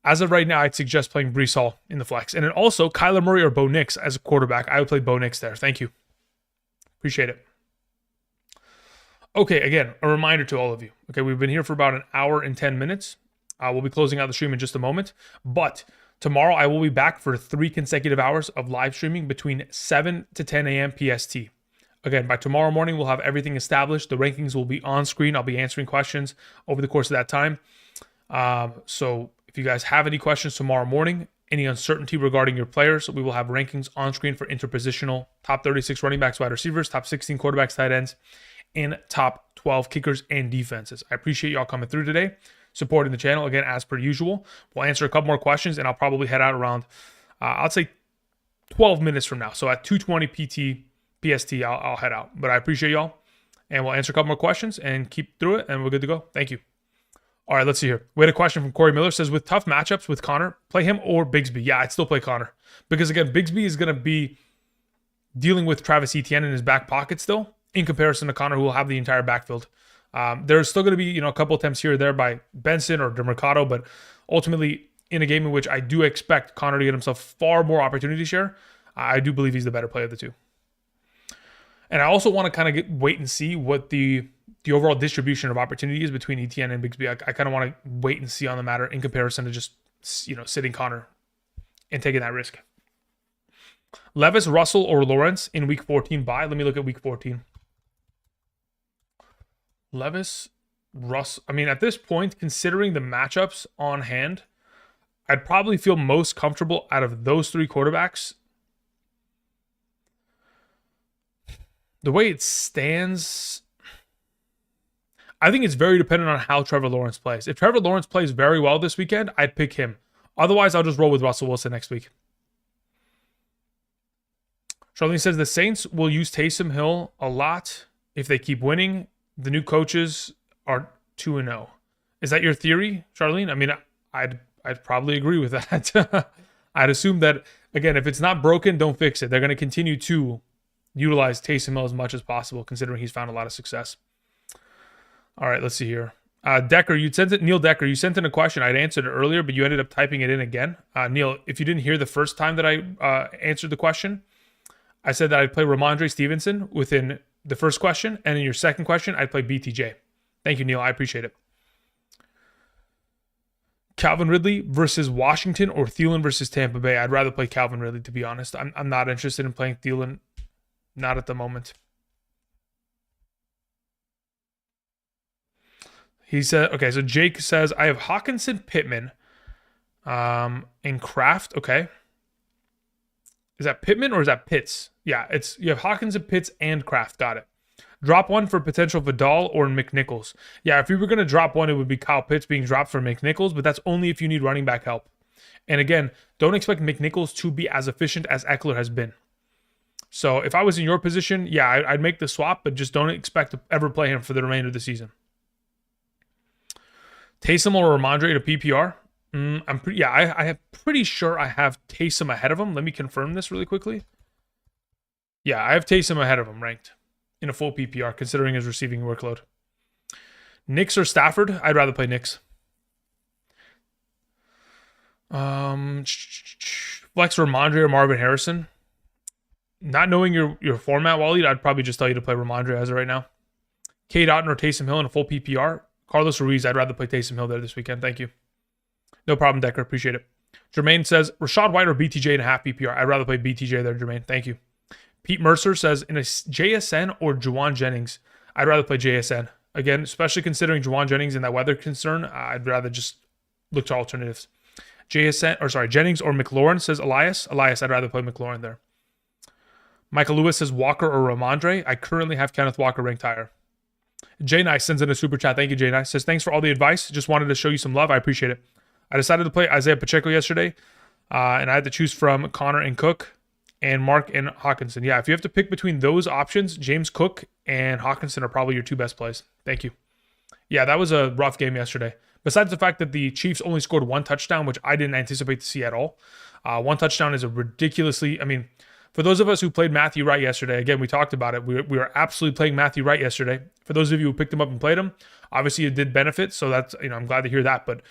As of right now, I'd suggest playing Breece Hall in the flex. And then also, Kyler Murray or Bo Nix as a quarterback. I would play Bo Nix there. Thank you. Appreciate it. Okay, again, a reminder to all of you. Okay, we've been here for about an hour and 10 minutes. We'll be closing out the stream in just a moment. But tomorrow, I will be back for 3 consecutive hours of live streaming between 7 to 10 a.m. PST. Again, by tomorrow morning, we'll have everything established. The rankings will be on screen. I'll be answering questions over the course of that time. So if you guys have any questions tomorrow morning, any uncertainty regarding your players, we will have rankings on screen for interpositional, top 36 running backs, wide receivers, top 16 quarterbacks, tight ends, and top 12 kickers and defenses. I appreciate y'all coming through today, supporting the channel, again, as per usual. We'll answer a couple more questions, and I'll probably head out around, I'll say 12 minutes from now. So at 2:20 PST, I'll head out. But I appreciate y'all, and we'll answer a couple more questions and keep through it, and we're good to go. Thank you. All right, let's see here. We had a question from Corey Miller. Says, with tough matchups with Connor, play him or Bigsby? Yeah, I'd still play Connor. Because, again, Bigsby is going to be dealing with Travis Etienne in his back pocket still, in comparison to Connor, who will have the entire backfield. There's still going to be, a couple attempts here or there by Benson or DeMercado, but ultimately, in a game in which I do expect Connor to get himself far more opportunity share, I do believe he's the better play of the two. And I also want to kind of wait and see what the overall distribution of opportunity is between Etienne and Bigsby. I kind of want to wait and see on the matter in comparison to just, sitting Connor and taking that risk. Levis, Russell, or Lawrence in week 14 bye. Let me look at week 14. Levis, Russ. I mean, at this point, considering the matchups on hand, I'd probably feel most comfortable out of those 3 quarterbacks. The way it stands, I think it's very dependent on how Trevor Lawrence plays. If Trevor Lawrence plays very well this weekend, I'd pick him. Otherwise, I'll just roll with Russell Wilson next week. Charlene says the Saints will use Taysom Hill a lot if they keep winning. The new coaches are 2-0. Is that your theory, Charlene? I mean, I'd probably agree with that. I'd assume that, again, if it's not broken, don't fix it. They're going to continue to utilize Taysom Hill as much as possible, considering he's found a lot of success. All right, let's see here. Decker, you sent it. Neil Decker, you sent in a question. I'd answered it earlier, but you ended up typing it in again. Neil, if you didn't hear the first time that I answered the question, I said that I'd play Ramondre Stevenson within the first question, and in your second question, I'd play BTJ. Thank you, Neil. I appreciate it. Calvin Ridley versus Washington or Thielen versus Tampa Bay. I'd rather play Calvin Ridley, to be honest. I'm not interested in playing Thielen. Not at the moment. He said, okay, so Jake says, I have Hawkinson, Pittman, and Kraft. Okay. Is that Pittman or is that Pitts? Yeah, you have Hawkinson, Pitts, and Kraft. Got it. Drop one for potential Vidal or McNichols. Yeah, if we were going to drop one, it would be Kyle Pitts being dropped for McNichols, but that's only if you need running back help. And again, don't expect McNichols to be as efficient as Eckler has been. So if I was in your position, yeah, I'd make the swap, but just don't expect to ever play him for the remainder of the season. Taysom or Ramondre to PPR? I am pretty sure I have Taysom ahead of him. Let me confirm this really quickly. Yeah, I have Taysom ahead of him ranked in a full PPR, considering his receiving workload. Knicks or Stafford? I'd rather play Knicks. Flex Ramondre or Marvin Harrison? Not knowing your format, Waleed, I'd probably just tell you to play Ramondre as of right now. K. Dotton or Taysom Hill in a full PPR? Carlos Ruiz, I'd rather play Taysom Hill there this weekend. Thank you. No problem, Decker. Appreciate it. Jermaine says, Rashad White or BTJ in a half PPR? I'd rather play BTJ there, Jermaine. Thank you. Pete Mercer says, in a JSN or Juwan Jennings? I'd rather play JSN. Again, especially considering Juwan Jennings and that weather concern, I'd rather just look to alternatives. Jennings or McLaurin, says Elias. Elias, I'd rather play McLaurin there. Michael Lewis says Walker or Ramondre. I currently have Kenneth Walker ranked higher. Jay Nice sends in a super chat. Thank you, Jay Nice. Says, thanks for all the advice. Just wanted to show you some love. I appreciate it. I decided to play Isaiah Pacheco yesterday, and I had to choose from Connor and Cook and Mark and Hawkinson. Yeah, if you have to pick between those options, James Cook and Hawkinson are probably your two best plays. Thank you. Yeah, that was a rough game yesterday. Besides the fact that the Chiefs only scored one touchdown, which I didn't anticipate to see at all. One touchdown is a ridiculously, for those of us who played Matthew Wright yesterday, again, we talked about it. We were absolutely playing Matthew Wright yesterday. For those of you who picked him up and played him, obviously it did benefit. So that's, I'm glad to hear that. But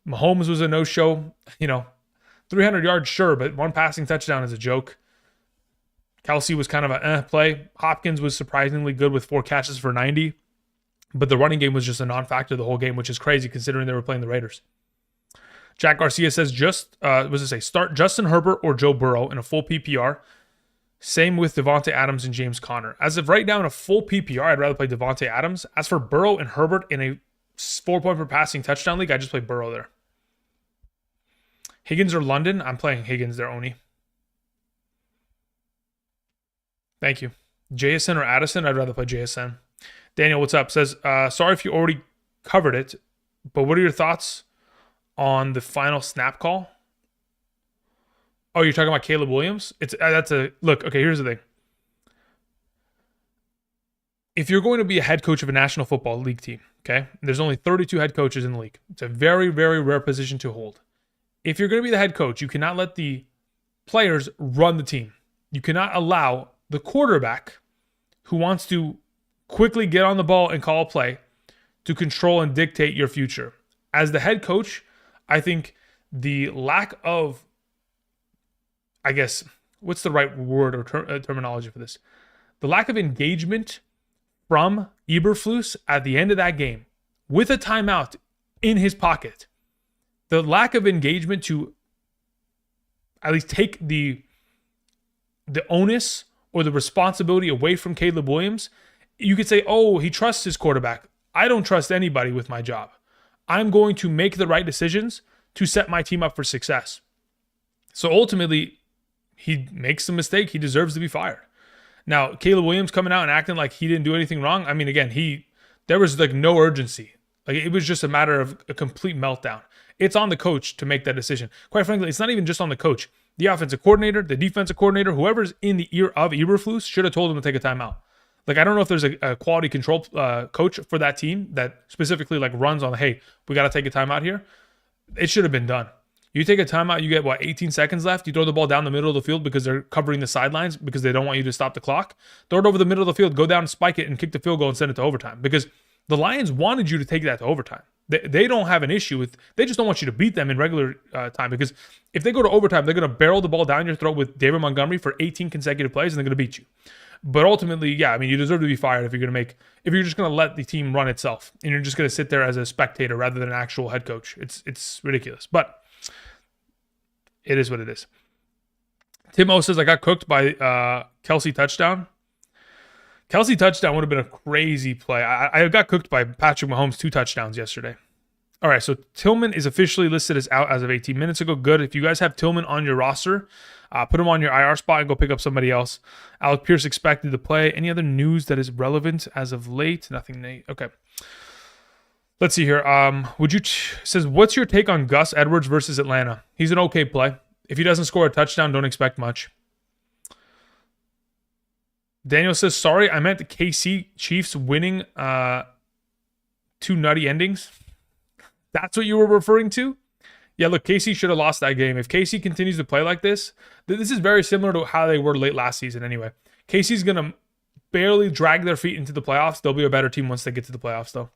Mahomes was a no-show. 300 yards, sure, but one passing touchdown is a joke. Kelsey was kind of a play. Hopkins was surprisingly good with 4 catches for 90. But the running game was just a non-factor the whole game, which is crazy considering they were playing the Raiders. Jack Garcia says, start Justin Herbert or Joe Burrow in a full PPR. Same with Devontae Adams and James Conner. As of right now in a full PPR, I'd rather play Devontae Adams. As for Burrow and Herbert in a 4-point per passing touchdown league, I just play Burrow there. Higgins or London? I'm playing Higgins there, Oni. Thank you. JSN or Addison? I'd rather play JSN. Daniel, what's up? Says, sorry if you already covered it, but what are your thoughts on the final snap call? Oh, you're talking about Caleb Williams? Look, okay, here's the thing. If you're going to be a head coach of a National Football League team, okay, there's only 32 head coaches in the league. It's a very, very rare position to hold. If you're going to be the head coach, you cannot let the players run the team. You cannot allow the quarterback who wants to quickly get on the ball and call a play to control and dictate your future. As the head coach, I think the lack of, what's the right word or terminology for this? The lack of engagement from Eberflus at the end of that game with a timeout in his pocket. The lack of engagement to at least take the onus or the responsibility away from Caleb Williams. You could say, oh, he trusts his quarterback. I don't trust anybody with my job. I'm going to make the right decisions to set my team up for success. So ultimately, he makes a mistake. He deserves to be fired. Now, Caleb Williams coming out and acting like he didn't do anything wrong. Again, there was no urgency. It was just a matter of a complete meltdown. It's on the coach to make that decision. Quite frankly, it's not even just on the coach. The offensive coordinator, the defensive coordinator, whoever's in the ear of Eberflus should have told him to take a timeout. I don't know if there's a quality control coach for that team that specifically runs on, hey, we got to take a timeout here. It should have been done. You take a timeout, you get, 18 seconds left. You throw the ball down the middle of the field because they're covering the sidelines because they don't want you to stop the clock. Throw it over the middle of the field, go down, spike it, and kick the field goal and send it to overtime. Because the Lions wanted you to take that to overtime. They don't have an issue with, they just don't want you to beat them in regular time. Because if they go to overtime, they're going to barrel the ball down your throat with David Montgomery for 18 consecutive plays, and they're going to beat you. But ultimately, yeah, I mean, you deserve to be fired if you're just going to let the team run itself and you're just going to sit there as a spectator rather than an actual head coach. It's ridiculous, but it is what it is. Tim O says, I got cooked by Kelsey touchdown. Kelsey touchdown would have been a crazy play. I got cooked by Patrick Mahomes 2 touchdowns yesterday. All right, so Tillman is officially listed as out as of 18 minutes ago. Good. If you guys have Tillman on your roster, put him on your IR spot and go pick up somebody else. Alec Pierce expected to play. Any other news that is relevant as of late? Nothing, Nate. Okay. Let's see here. Says, what's your take on Gus Edwards versus Atlanta? He's an okay play. If he doesn't score a touchdown, don't expect much. Daniel says, sorry, I meant the KC Chiefs winning 2 nutty endings. That's what you were referring to? Yeah, look, KC should have lost that game. If KC continues to play like this is very similar to how they were late last season anyway. KC's going to barely drag their feet into the playoffs. They'll be a better team once they get to the playoffs, though.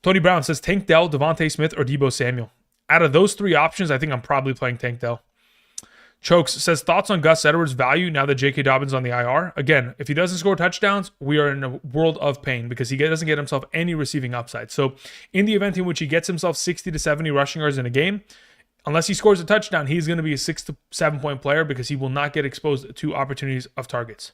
Tony Brown says, Tank Dell, Devontae Smith, or Deebo Samuel. Out of those 3 options, I think I'm probably playing Tank Dell. Chokes says, thoughts on Gus Edwards' value now that J.K. Dobbins on the IR? Again, if he doesn't score touchdowns, we are in a world of pain because he doesn't get himself any receiving upside. So in the event in which he gets himself 60 to 70 rushing yards in a game, unless he scores a touchdown, he's going to be a 6 to 7 point player because he will not get exposed to opportunities of targets.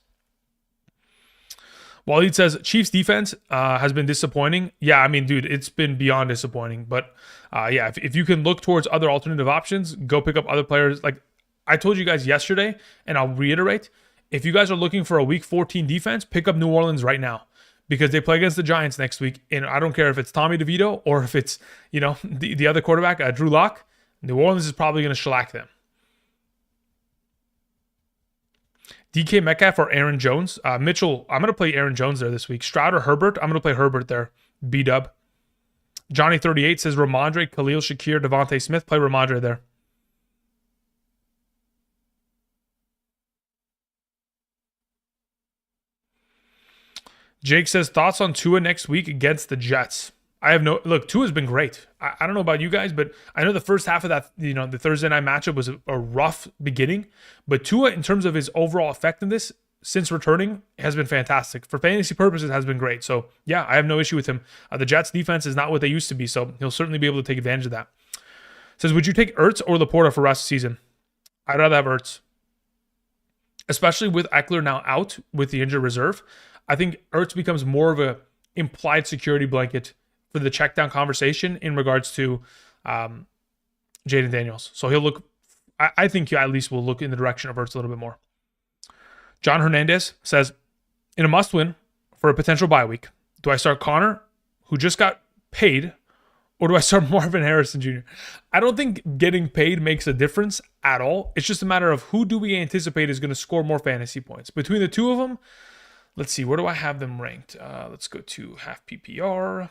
Waleed says, Chiefs defense has been disappointing. Yeah, I mean, dude, it's been beyond disappointing. But yeah, if you can look towards other alternative options, go pick up other players. Like I told you guys yesterday, and I'll reiterate, if you guys are looking for a Week 14 defense, pick up New Orleans right now because they play against the Giants next week. And I don't care if it's Tommy DeVito or if it's, the other quarterback, Drew Lock. New Orleans is probably going to shellac them. DK Metcalf or Aaron Jones. Mitchell, I'm going to play Aaron Jones there this week. Stroud or Herbert, I'm going to play Herbert there. B-dub. Johnny38 says Ramondre, Khalil Shakir, Devontae Smith. Play Ramondre there. Jake says, thoughts on Tua next week against the Jets? I have no... Look, Tua's been great. I don't know about you guys, but I know the first half of that, the Thursday night matchup was a rough beginning. But Tua, in terms of his overall effectiveness since returning, has been fantastic. For fantasy purposes, has been great. So, yeah, I have no issue with him. The Jets' defense is not what they used to be, so he'll certainly be able to take advantage of that. Says, would you take Ertz or Laporta for rest of the season? I'd rather have Ertz. Especially with Eckler now out with the injured reserve. I think Ertz becomes more of a implied security blanket for the check down conversation in regards to Jaden Daniels. So he'll look, I think you at least will look in the direction of Ertz a little bit more. John Hernandez says, in a must win for a potential bye week, do I start Connor, who just got paid, or do I start Marvin Harrison Jr.? I don't think getting paid makes a difference at all. It's just a matter of who do we anticipate is going to score more fantasy points. Between the two of them, let's see, where do I have them ranked? Let's go to half PPR.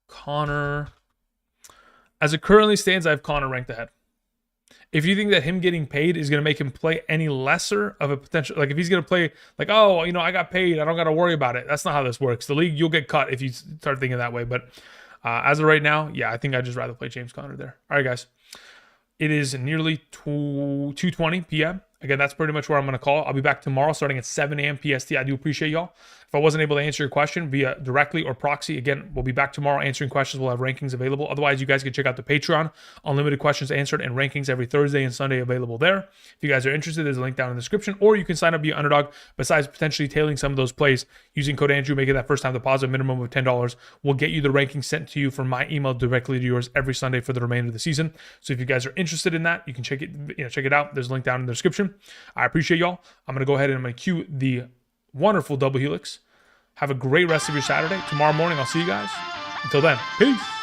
Connor. As it currently stands, I have Connor ranked ahead. If you think that him getting paid is going to make him play any lesser of a potential, like if he's going to play like, oh, I got paid, I don't got to worry about it. That's not how this works. The league, you'll get cut if you start thinking that way. But as of right now, yeah, I think I'd just rather play James Conner there. All right, guys. It is nearly 2:20 p.m. Again, that's pretty much where I'm going to call. I'll be back tomorrow starting at 7 a.m. PST. I do appreciate y'all. If I wasn't able to answer your question via directly or proxy, again, we'll be back tomorrow answering questions. We'll have rankings available. Otherwise, you guys can check out the Patreon. Unlimited questions answered and rankings every Thursday and Sunday available there. If you guys are interested, there's a link down in the description. Or you can sign up via Underdog. Besides potentially tailing some of those plays, using code Andrew, making that first time deposit minimum of $10 will get you the rankings sent to you from my email directly to yours every Sunday for the remainder of the season. So if you guys are interested in that, you can check it out. There's a link down in the description. I appreciate y'all. I'm going to go ahead and I'm going to cue the wonderful double helix. Have a great rest of your Saturday. Tomorrow morning, I'll see you guys. Until then, peace.